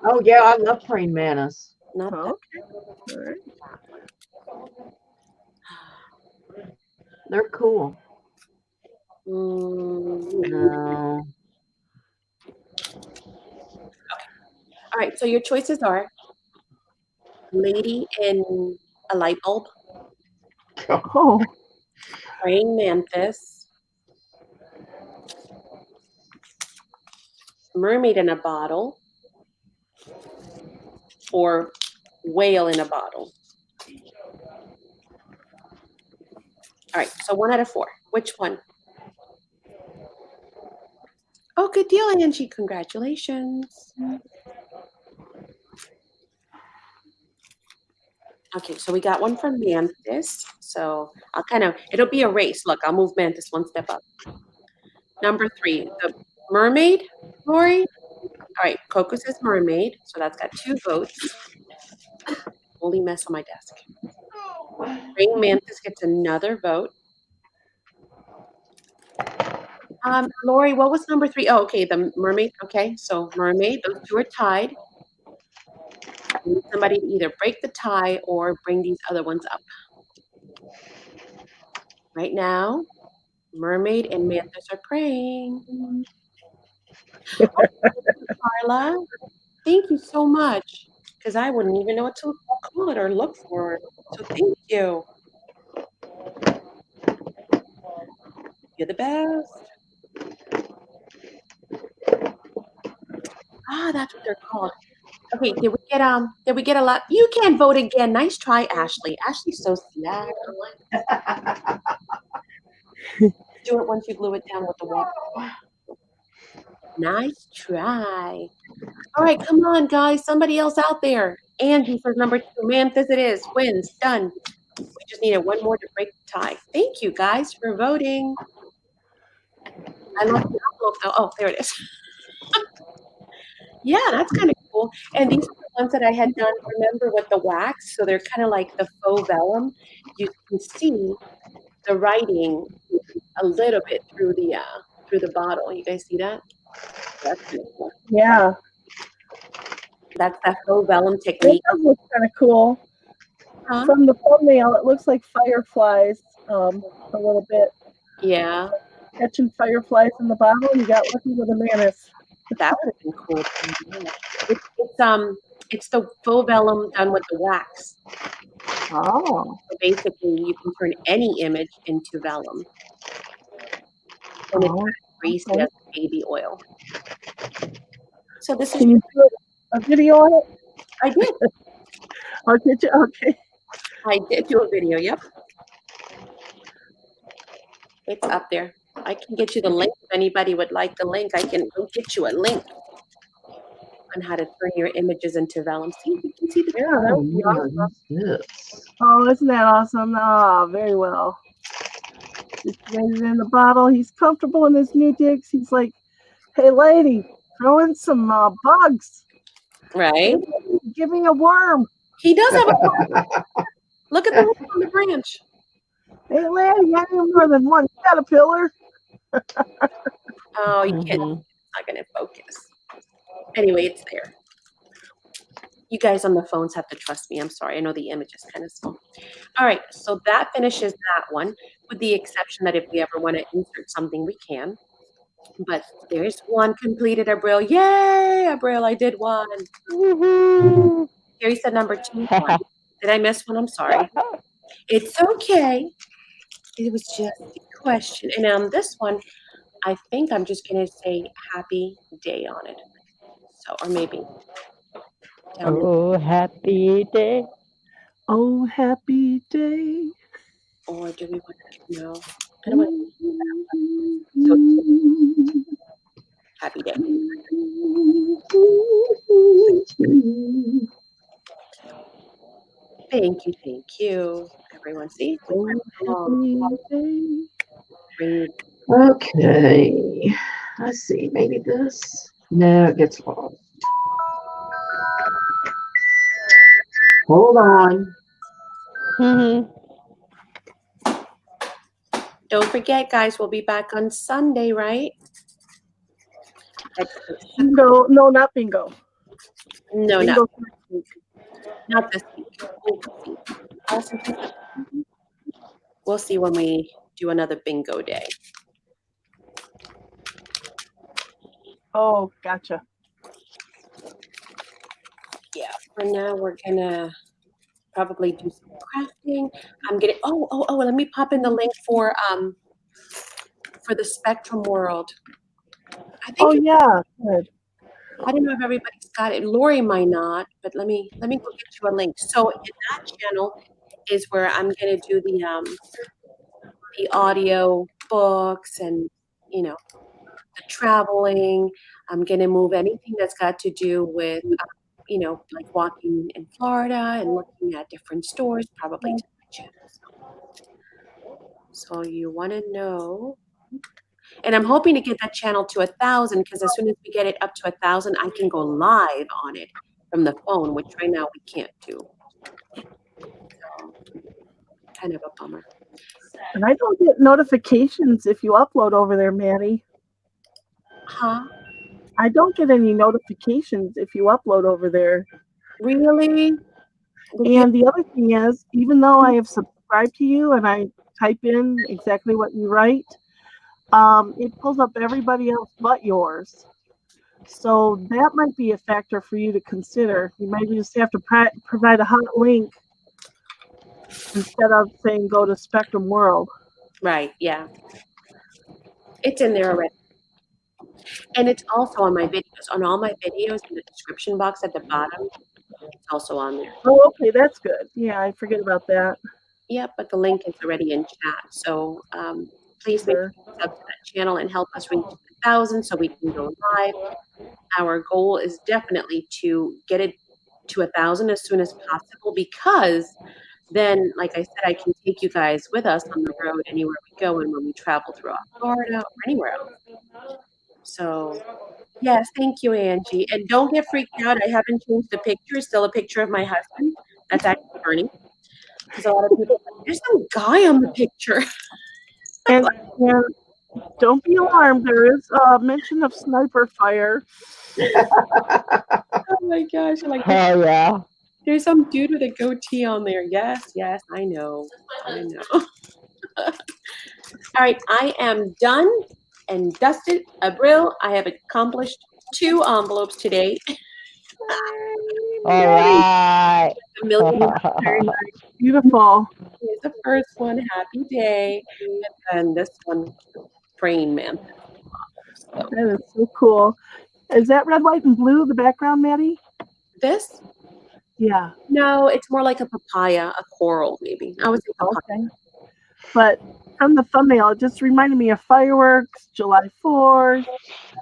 Oh yeah, I love praying mantis. not Oh, that. okay. All right. They're cool. Mm, No. all right, so your choices are lady in a light bulb, Oh, praying mantis, mermaid in a bottle, or whale in a bottle. All right, so 1 out of 4. Which one? Oh, good deal, Angie. Congratulations. Okay, so we got one from Mantis. So I'll it'll be a race. Look, I'll move Mantis one step up. Number 3, the mermaid, Lori. All right, Coco says mermaid, so that's got 2 votes. Holy mess on my desk. Praying Mantis gets another vote. Lori, what was number 3? Oh, okay, the mermaid. Okay, so mermaid, those 2 are tied. I need somebody to either break the tie or bring these other ones up. Right now, mermaid and Mantis are praying. Oh, Carla, thank you so much, because I wouldn't even know what to call it or look for. So thank you. You're the best. That's what they're called. Okay, did we get a lot? You can't vote again. Nice try, Ashley. Ashley's so slack. Do it once you glue it down with the water. Nice try. All right, come on, guys. Somebody else out there. Angie says number 2. Mantis it is. Wins. Done. We just needed one more to break the tie. Thank you, guys, for voting. I love the envelope, though. Oh, there it is. Yeah, that's kind of cool. And these are the ones that I had done, remember, with the wax. So they're kind of like the faux vellum. You can see the writing a little bit through the bottle. You guys see that? That's kind of cool. Yeah, That's that faux vellum it technique. does look kind of cool. Huh? From the thumbnail, it looks like fireflies a little bit. Yeah, Catching fireflies in the bottle, and you got lucky with a mantis. that would have been cool. It's the faux vellum done with the wax. Oh, So basically, you can turn any image into vellum, and it's greasy okay. as baby oil. So this is. Can you do a video on it? I did. Or did you? Okay. I did do a video. Yep, it's up there. I can get you the link if anybody would like the link. I can get you a link on how to turn your images into vellum. See, you can see the. Yeah, that Oh would be man, awesome. what's this? Oh, isn't that awesome? Oh, very well. Situated in the bottle. He's comfortable in his new digs. He's like, hey, lady, throw in some bugs. Right. Give me a worm. He does have a. Look at the one on the branch. Hey, lady, I need more than one caterpillar. Oh, you can't. It's not going to focus. Anyway, it's there. You guys on the phones have to trust me. I'm sorry. I know the image is kind of small. All right. So that finishes that one, with the exception that if we ever want to insert something, we can. But there's one completed, Abril. Yay, Abril, I did one. Woohoo! Gary said number 2. Did I miss one? I'm sorry. It's okay. It was just a question. And on this one, I think I'm just going to say happy day on it. So, or maybe. Down in, Oh, happy day. Oh, happy day. or do we want to, no, I don't want to. So, happy day. Thank you. Everyone, see? Oh, happy day. Bring Okay, let's see. Maybe this. No, it gets lost. Hold on. Don't forget, guys, we'll be back on Sunday, right? Bingo. No, not bingo. No, Bingo. not this week. Awesome. We'll see when we do another bingo day. Oh, gotcha. Yeah, for now we're gonna probably do some crafting. I'm gonna let me pop in the link for the Spectrum World. I think Oh, yeah. Good. I don't know if everybody's got it. Lori might not, but let me go get you a link. So in that channel is where I'm gonna do the audio books and the traveling. I'm gonna move anything that's got to do with like walking in Florida and looking at different stores, probably to my channel. So you want to know, and I'm hoping to get that channel to 1,000 because as soon as we get it up to 1,000, I can go live on it from the phone, which right now we can't do. So, kind of a bummer. And I don't get notifications if you upload over there, Maddie. Huh? I don't get any notifications if you upload over there. Really? And the other thing is, even though I have subscribed to you and I type in exactly what you write, it pulls up everybody else but yours. So that might be a factor for you to consider. You might just have to provide a hot link instead of saying go to Spectrum World. Right, yeah. It's in there already. And it's also on my videos. On all my videos in the description box at the bottom, it's also on there. Oh, okay, that's good. Yeah, I forget about that. Yep, but the link is already in chat. So please make sure you sub to that channel and help us reach 1,000 so we can go live. Our goal is definitely to get it to 1,000 as soon as possible because then, like I said, I can take you guys with us on the road anywhere we go and when we travel throughout Florida or anywhere else. So, yes, thank you, Angie. And don't get freaked out. I haven't changed the picture. It's still a picture of my husband. That's actually Bernie. Because a lot of people are like, there's some guy on the picture. And don't be alarmed. There is a mention of sniper fire. Oh my gosh. I'm like, Oh yeah. there's some dude with a goatee on there. Yes, I know. I know. All right, I am done and dusted. Abril, I have accomplished 2 envelopes today. All right. A million. Very nice. Beautiful. Here's the first one. Happy day. And then this one, Praying Man. So, That is so cool. Is that red, white, and blue the background, Maddie? this? Yeah. No, it's more like a papaya, a coral maybe. I was thinking papaya. Okay. But from the thumbnail, it just reminded me of fireworks, July 4th.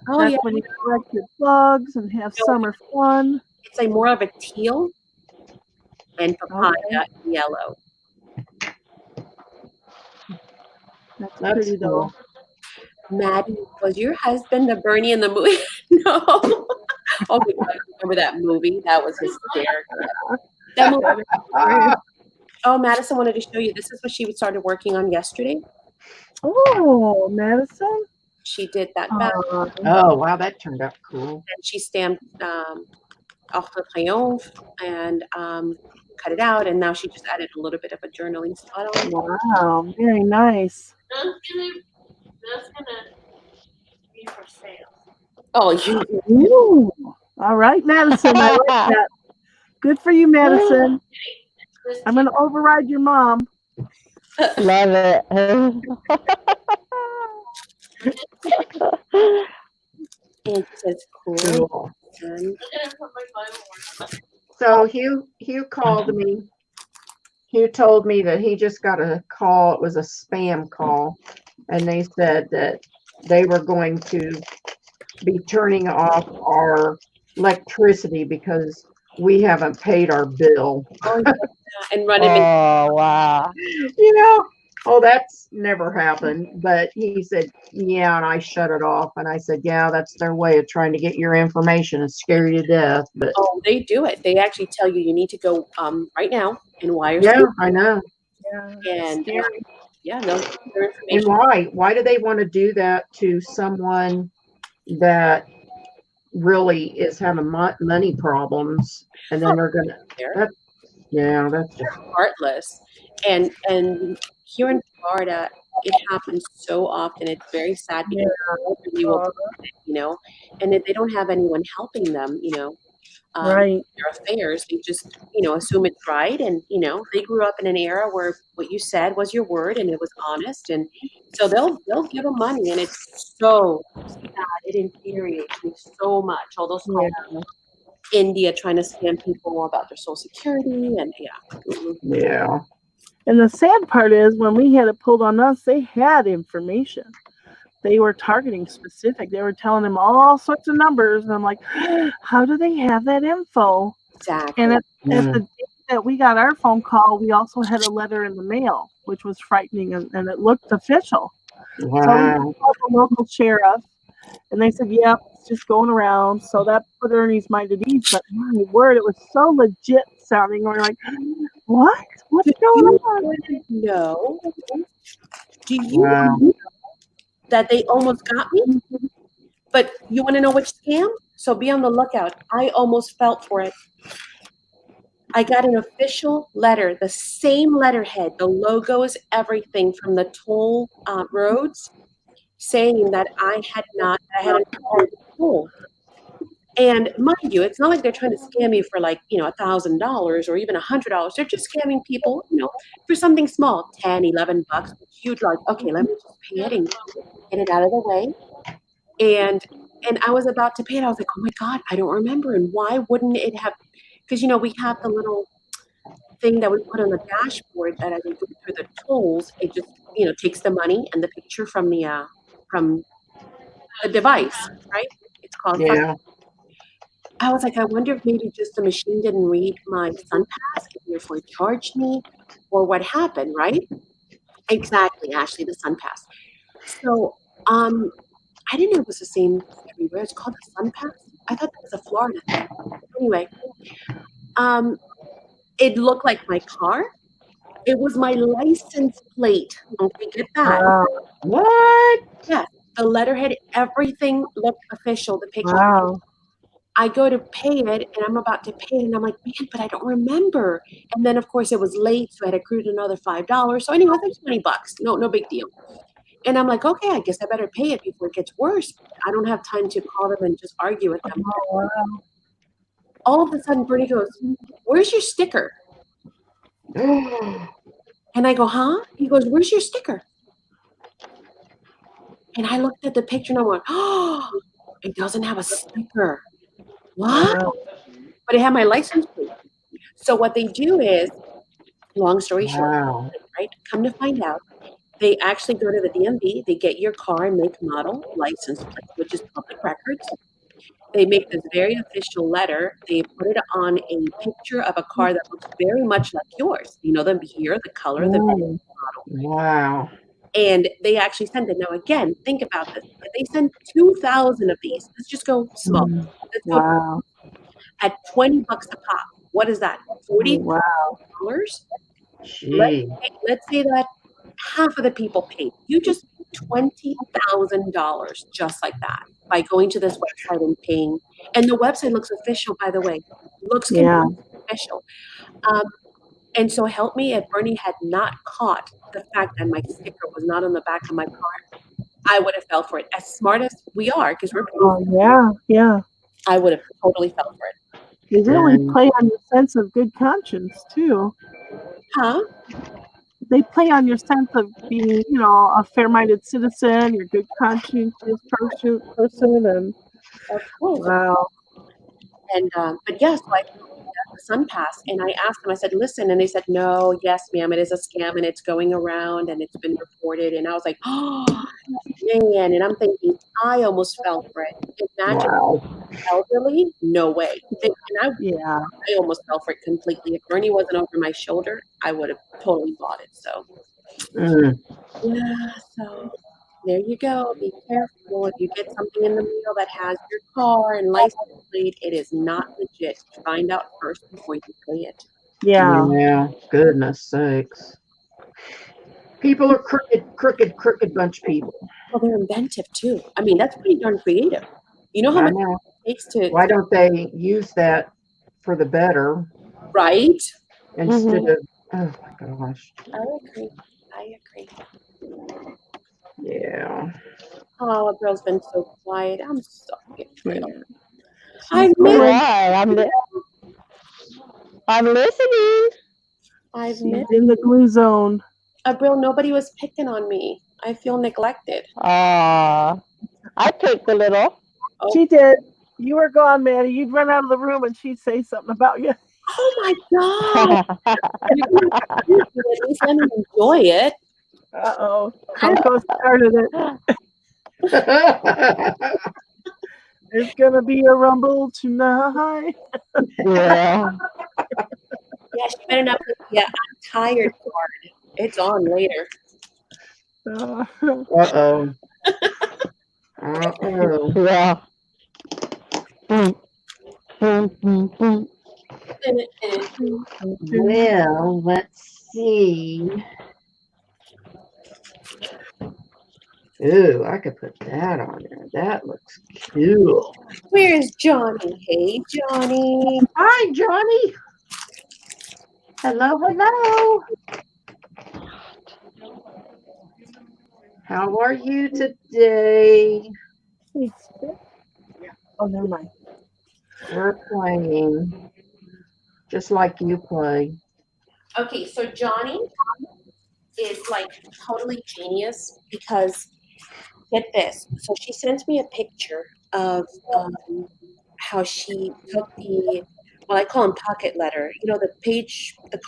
Oh That's yeah. when you collect your bugs and have summer fun. It's like more of a teal and papaya Okay. yellow. That's That's pretty cool. though. Maddie, was your husband the Bernie in the movie? No. Oh my God, I remember that movie? That was hysterical. That movie. Oh, Madison wanted to show you. This is what she started working on yesterday. Oh, Madison. She did that back, Oh, wow, that turned out cool. and she stamped off the crayon and cut it out, and now she just added a little bit of a journaling spot on. Wow, very nice. That's gonna be for sale. Oh, you. Ooh. All right, Madison. I like that. Good for you, Madison. I'm going to override your mom. Love it. And it says cool. Cool. And I'm gonna put my Bible on. So Hugh called me. Hugh told me that he just got a call. It was a spam call, and they said that they were going to be turning off our electricity because we haven't paid our bill. oh, yeah, and run him in. Oh wow. You know, oh, that's never happened. But he said, yeah, and I shut it off. And I said, yeah, that's their way of trying to get your information and scare you to death. But Oh, they do it. They actually tell you need to go right now and wire yeah, I know. Yeah. and Scary. yeah, no their And information. why? Why do they want to do that to someone that really is having money problems? And then they're gonna. There. Yeah, that's just. Heartless. And here in Florida, it happens so often. It's very sad because elderly will do it, and if they don't have anyone helping them, Right. their affairs, they just, assume it's right. And, they grew up in an era where what you said was your word and it was honest. And so they'll give them money. And it's so sad. It infuriates me so much. All those calls Yeah. from India trying to scam people about their social security and Yeah. And the sad part is when we had it pulled on us, they had information. They were targeting specific. They were telling them all sorts of numbers. And I'm like, how do they have that info? exactly. And at Mm. the day that we got our phone call, we also had a letter in the mail, which was frightening and it looked official. So we Wow. called the local sheriff and they said, yep, it's just going around. So that put Ernie's mind at ease. But my word, it was so legit sounding. We're like, what? What's Do going you on? want to know? Do you Wow. know that they almost got me? But you want to know which scam? So be on the lookout. I almost felt for it. I got an official letter, the same letterhead, the logos, everything from the toll roads, saying that I had a toll. And mind you, it's not like they're trying to scam you for like, $1,000 or even $100. They're just scamming people, for something small, 10, $11, which you'd like, okay, let me just pay it and get it out of the way. And I was about to pay it. I was like, oh my God, I don't remember. And why wouldn't it have? Because, we have the little thing that we put on the dashboard that as we go through the tolls, it just, takes the money and the picture from the device, right? It's called. Yeah. I was like, I wonder if maybe just the machine didn't read my SunPass and therefore charged me, or what happened, right? Exactly, Ashley, the SunPass. So, I didn't know it was the same everywhere. It's called the SunPass. I thought that was a Florida thing. Anyway, it looked like my car. It was my license plate. Okay, get that? Wow. What? Yeah, the letterhead, everything looked official. The picture. Wow. I go to pay it, and I'm about to pay it, and I'm like, man, but I don't remember. And then, of course, it was late, so I had accrued another $5. So anyway, it's like $20. No big deal. And I'm like, okay, I guess I better pay it before it gets worse. I don't have time to call them and just argue with them. Oh, wow. All of a sudden, Bernie goes, where's your sticker? And I go, huh? He goes, where's your sticker? And I looked at the picture and I went, oh, it doesn't have a sticker. What? Wow. But it had my license plate. So what they do is, long story short, Wow. right? Come to find out, they actually go to the DMV, they get your car, make, model, license plate, which is public records. They make this very official letter. They put it on a picture of a car that looks very much like yours. You know, the year, the color, the Mm. model. Wow. And they actually send it. Now, again, think about this. If they send 2,000 of these, let's just go small. Let's go Wow. at $20 a pop. What is that? $40? Wow. Gee. Let's say that half of the people paid. You just $20,000 just like that by going to this website and paying. And the website looks official, by the way. Looks Yeah. official. And so help me if Bernie had not caught the fact that my sticker was not on the back of my car, I would have fell for it. As smart as we are, because we're Oh, yeah. Yeah. I would have totally fell for it. They really And play on your sense of good conscience too. Huh? They play on your sense of being, a fair-minded citizen, your good conscientious person, and Of course. wow. And but yeah, so I got the SunPass and I asked them, I said, listen, and they said, no, yes, ma'am, it is a scam and it's going around and it's been reported. And I was like, oh man, and I'm thinking, I almost fell for it. Imagine wow. elderly, no way. And Yeah. I almost fell for it completely. If Bernie wasn't over my shoulder, I would have totally bought it. So Mm. yeah, so there you go. Be careful. If you get something in the mail that has your car and license plate, it is not legit. Find out first before you pay it. Yeah. Yeah. Goodness sakes. People are crooked bunch of people. Well, they're inventive too. I mean, that's pretty darn creative. You know how I much know. it takes to Why don't they use that for the better right? instead of, oh my gosh. I agree. Yeah. Oh, a girl's been so quiet. I'm sorry. Yeah. I She's miss. going- I'm listening. I've She's missed. in the glue zone. Abril, nobody was picking on me. I feel neglected. I I picked a little. She did. You were gone, Maddie. You'd run out of the room and she'd say something about you. Oh my God. At least let me enjoy it. Uh-oh. Coco started it. It's gonna be a rumble tonight. Yeah. Yeah, she better not put the I'm tired card. It's on later. Uh-oh. Uh-oh. Yeah. Boom, boom, boom, boom. Well, let's see. Ooh, I could put that on there. That looks cool. Where's Johnny? Hey, Johnny. Hi, Johnny. Hello, hello. How are you today? Oh, never mind. We're playing just like you play. Okay, so Johnny is like totally genius because get this. So she sent me a picture of how she took well, I call them pocket letter. You know, the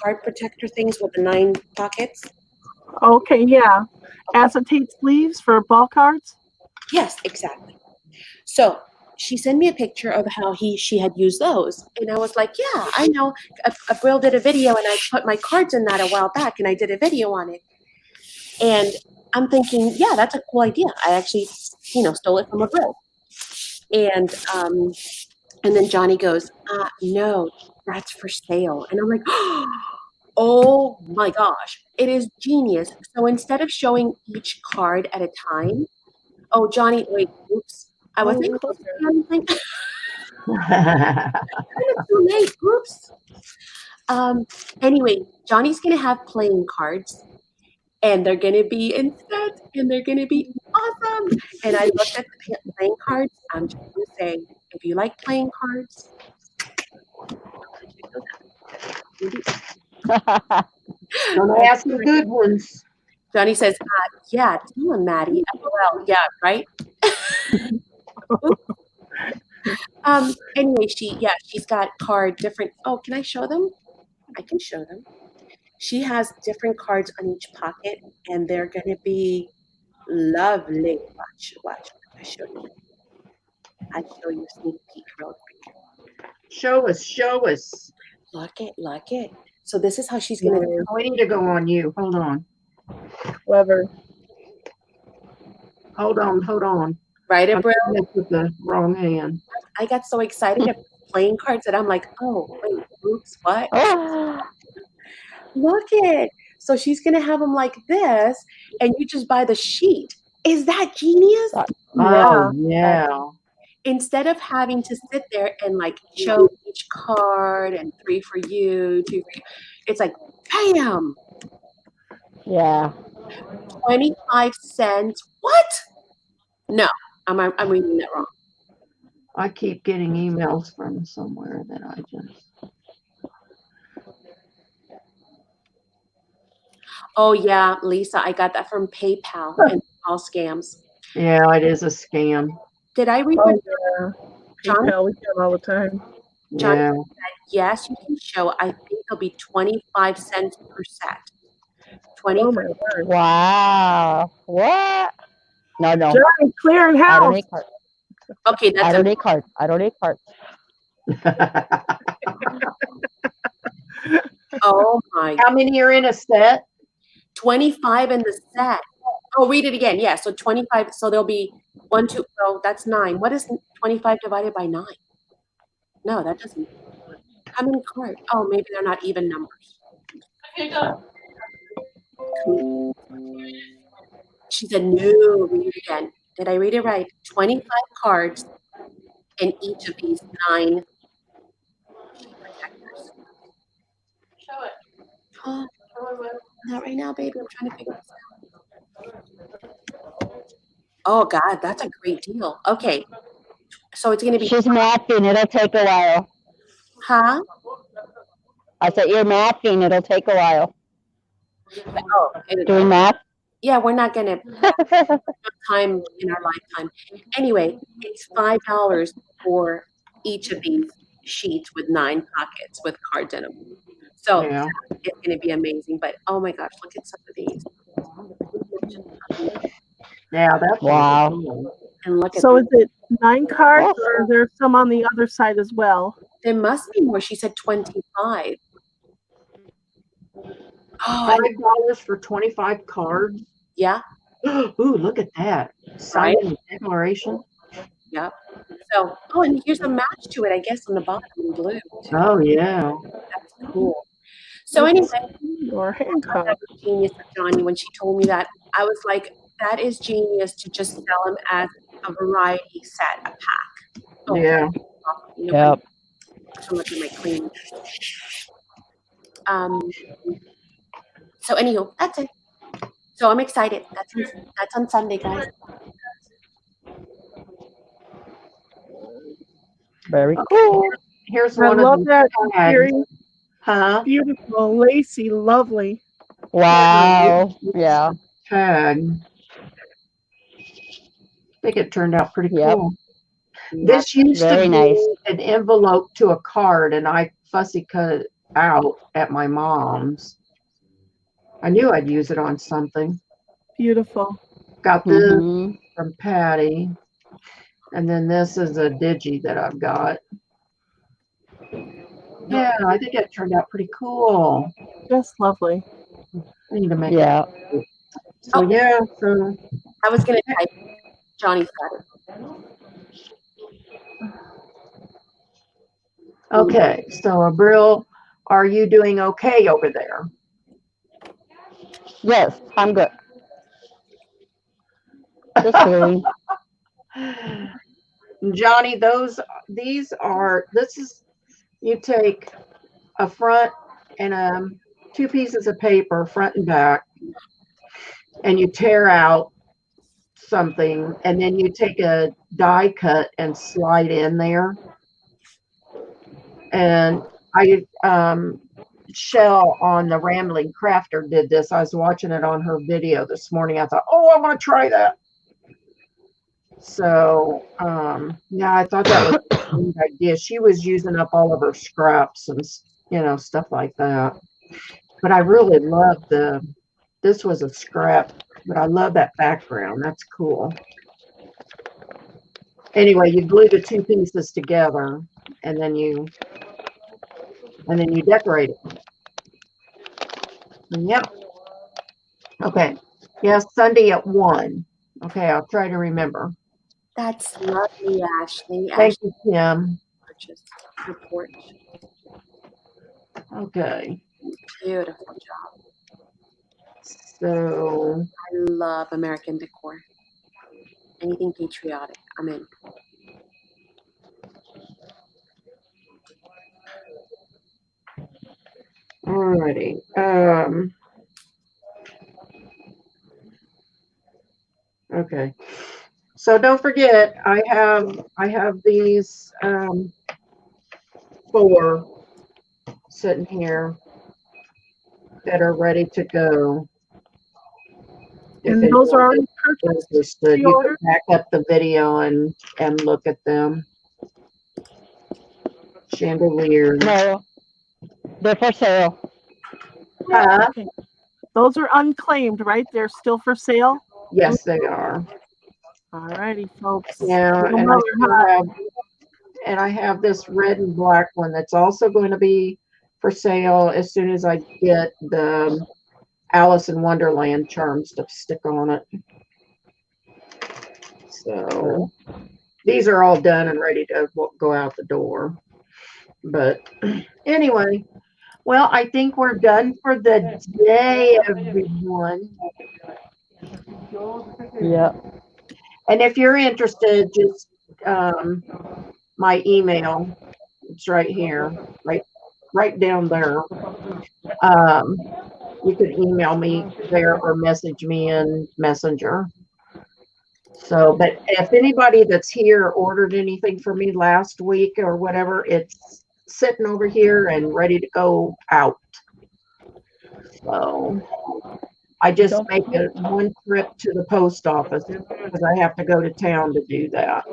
card protector things with the 9 pockets? Okay, yeah. Acetate sleeves for ball cards? Yes, exactly. So she sent me a picture of how she had used those. And I was like, yeah, I know. Abril did a video and I put my cards in that a while back and I did a video on it. And I'm thinking, yeah, that's a cool idea. I actually, stole it from Abril. And then Johnny goes, no, that's for sale. And I'm like, oh my gosh, it is genius. So instead of showing each card at a time, oh, Johnny, wait, oops. I wasn't close to anything. It's too late. Oops. Anyway, Johnny's going to have playing cards. And they're going to be in sets. And they're going to be awesome. And I looked at the playing cards. I'm just going to say, if you like playing cards, Don't ask the good ones. Johnny says, yeah, tell him, Maddie. Well, yeah, right? Anyway, she's got different. Oh, can I show them? I can show them. She has different cards on each pocket, and they're going to be lovely. Watch. I show you. I show you a sneak peek real quick. Show us. Look it. So this is how she's going to. We need to go on you. Hold on. Clever. Hold on. Right, I'm Abril? with the wrong hand. I got so excited at playing cards that I'm like, oh, wait, oops, what? Look it. So she's going to have them like this, and you just buy the sheet. Is that genius? Oh, yeah. Instead of having to sit there and like show each card and 3 for you, 2 for you, it's like, bam! Yeah. 25 cents. What? No, I'm reading that wrong. I keep getting emails from somewhere that I just. Oh, yeah, Lisa, I got that from PayPal and all scams. Yeah, it is a scam. Did I read Oh, what yeah. John? PayPal, we get them all the time. John Yeah. said, yes, you can show. I think there'll be 25 cents per set. 20. Oh, my word. Wow. What? No. Johnny, clearing I don't house. need cards. Okay, that's I don't need cards. Oh my. How many are in a set? 25 in the set. Oh, read it again. Yeah, so 25. So there'll be 1, 2. Oh, that's 9. What is 25 divided by 9? No, that doesn't. How many cards? Oh, maybe they're not even numbers. Okay, go. She said, no, read it again. Did I read it right? 25 cards in each of these 9 protectors. Show it. Oh, Show it. not right now, baby. I'm trying to figure this out. Oh, God, that's a great deal. Okay. So it's going to be. She's mathing. It'll take a while. Huh? I said, you're mathing. It'll take a while. Oh, Doing math? Yeah, we're not gonna time in our lifetime. Anyway, it's $5 for each of these sheets with 9 pockets with cards in them. So Yeah. it's gonna be amazing. But oh my gosh, look at some of these. Yeah, that's Wow. really cool. And look at So is these. it 9 cards Awesome. or are there some on the other side as well? There must be more. She said 25. Oh, $5 for 25 cards. yeah, Ooh, look at that. right? Signing the declaration. Yep. So, oh, and here's a match to it, I guess, on the bottom in blue. Too. Oh, yeah. That's cool. So anyway, Or hand that cards? was genius of Johnny when she told me that. I was like, that is genius to just sell them as a variety set, a pack. Oh, Yeah. you know, Yep. to look at my clean. So anywho, that's it. So I'm excited. That's on Sunday, guys. Very cool. Here's I one of love the that. tags. Very Huh? beautiful, lacy, lovely. Wow. Yeah. Tag. I think it turned out pretty Yep. cool. This used Very to nice. be an envelope to a card, and I fussy cut it out at my mom's. I knew I'd use it on something. Beautiful. Got this Mhm. from Patty. And then this is a digi that I've got. Yeah, I think it turned out pretty cool. Just lovely. I need to make Yeah. it. So yeah, so I was gonna type Johnny's got it. okay. So Abril, are you doing okay over there? Yes, I'm good. Just kidding. Johnny, this is, you take a front and two pieces of paper, front and back, and you tear out something, and then you take a die cut and slide in there. And Shell on the Rambling Crafter did this. I was watching it on her video this morning. I thought, oh, I want to try that. So yeah, I thought that was a neat idea. She was using up all of her scraps and stuff like that. But I really love this was a scrap, but I love that background. That's cool. Anyway, you glue the two pieces together, and then you decorate it. Yep. Okay. Yes, Sunday at 1. Okay, I'll try to remember. That's lovely, Ashley. Thank you, Kim. Purchase report. Okay. Beautiful job. So I love American decor. Anything patriotic, I'm in. alrighty. Okay. So don't forget, I have these 4 sitting here that are ready to go. If And those are already anyone's purchased. interested, you Pre-ordered? can back up the video and look at them. Chandeliers. No, they're for sale. Huh? Okay. Those are unclaimed, right? They're still for sale? Yes, they are. Alrighty, folks. Yeah, No and matter I have this red and black one that's also going to be for sale as soon as I get the Alice in Wonderland charms to stick on it. So these are all done and ready to go out the door. But anyway, well, I think we're done for the day, everyone. Yeah. And if you're interested, just my email, it's right here, right down there. You could email me there or message me in Messenger. So, but if anybody that's here ordered anything for me last week or whatever, it's sitting over here and ready to go out. So I just Don't make one trip to the post office because I have to go to town to do that.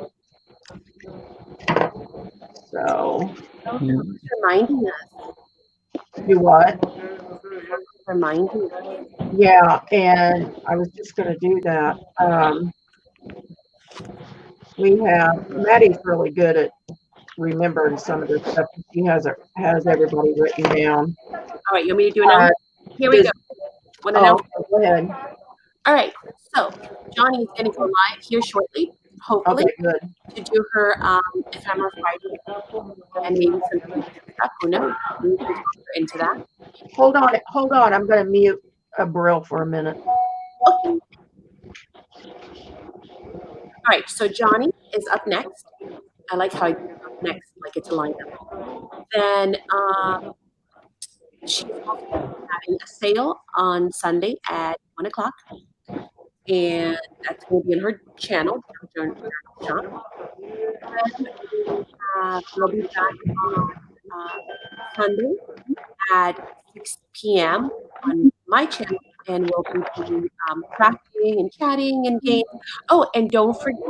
So, Reminding us. do what? Reminding us. Yeah, and I was just gonna do that. We have, Maddie's really good at remembering some of this stuff. She has everybody written down. All right, you want me to do it now? Uh, Here we does- go. Want to know? okay, go ahead. All right, so Johnny is going to go live here shortly, hopefully, Okay, good. to do her ephemera Friday and maybe some stuff. Who knows? We can talk her into that. Hold on. I'm gonna mute a Brill for a minute. Okay. All right, so Johnny is up next. I like how I do up next, like it's a lineup. Then she's also having a sale on Sunday at 1 o'clock. And that's going to be in her channel, Journal Shop. Then we'll be back on Sunday at 6 p.m. on my channel, and we'll be doing crafting and chatting and games. Oh, and don't forget,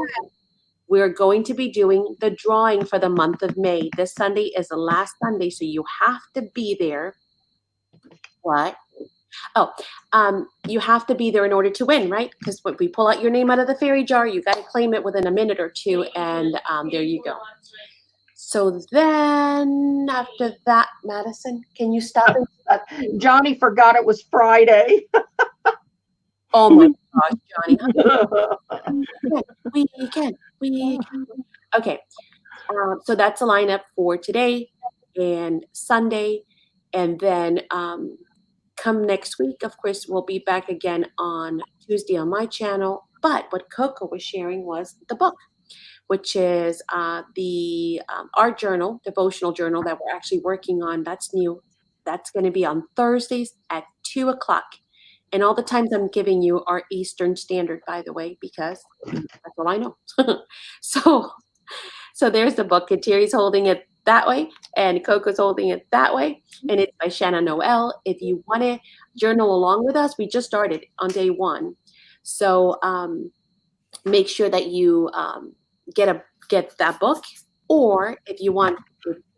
we're going to be doing the drawing for the month of May. This Sunday is the last Sunday, so you have to be there. What? Oh, you have to be there in order to win, right? Because when we pull out your name out of the fairy jar, you got to claim it within a minute or two, and there you go. So then after that, Madison, can you stop and Johnny forgot it was Friday. oh my gosh, Johnny. We can. Okay. So that's a lineup for today and Sunday. And then come next week, of course, we'll be back again on Tuesday on my channel. But what Coco was sharing was the book, which is the art journal, devotional journal that we're actually working on. That's new. That's going to be on Thursdays at 2 o'clock. And all the times I'm giving you are Eastern Standard, by the way, because that's all I know. So there's the book. Kateri's holding it that way, and Coco's holding it that way. And it's by Shannon Noel. If you want to journal along with us, we just started on day 1. So make sure that you get that book, or if you want,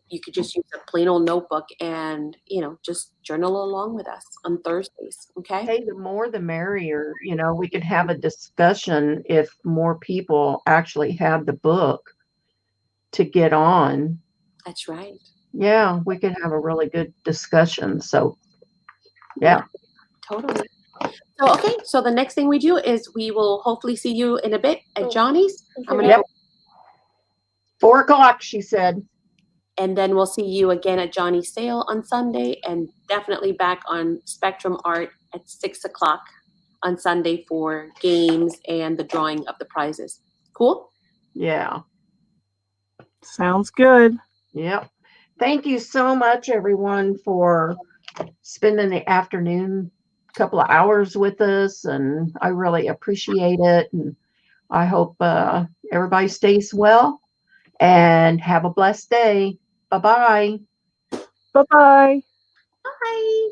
you could just use a plain old notebook and just journal along with us on Thursdays. Okay. Hey, the more the merrier. We could have a discussion if more people actually had the book to get on. That's right. Yeah, we could have a really good discussion. So, yeah. Totally. So, okay. So the next thing we do is we will hopefully see you in a bit at Johnny's. I'm gonna Yep. go, 4 o'clock, she said. and then we'll see you again at Johnny's sale on Sunday, and definitely back on Spectrum Art at 6 o'clock on Sunday for games and the drawing of the prizes. Cool? Yeah. sounds good. Yep. Thank you so much, everyone, for spending the afternoon, couple of hours with us, and I really appreciate it. And I hope everybody stays well and have a blessed day. Bye-bye. Bye-bye. Bye.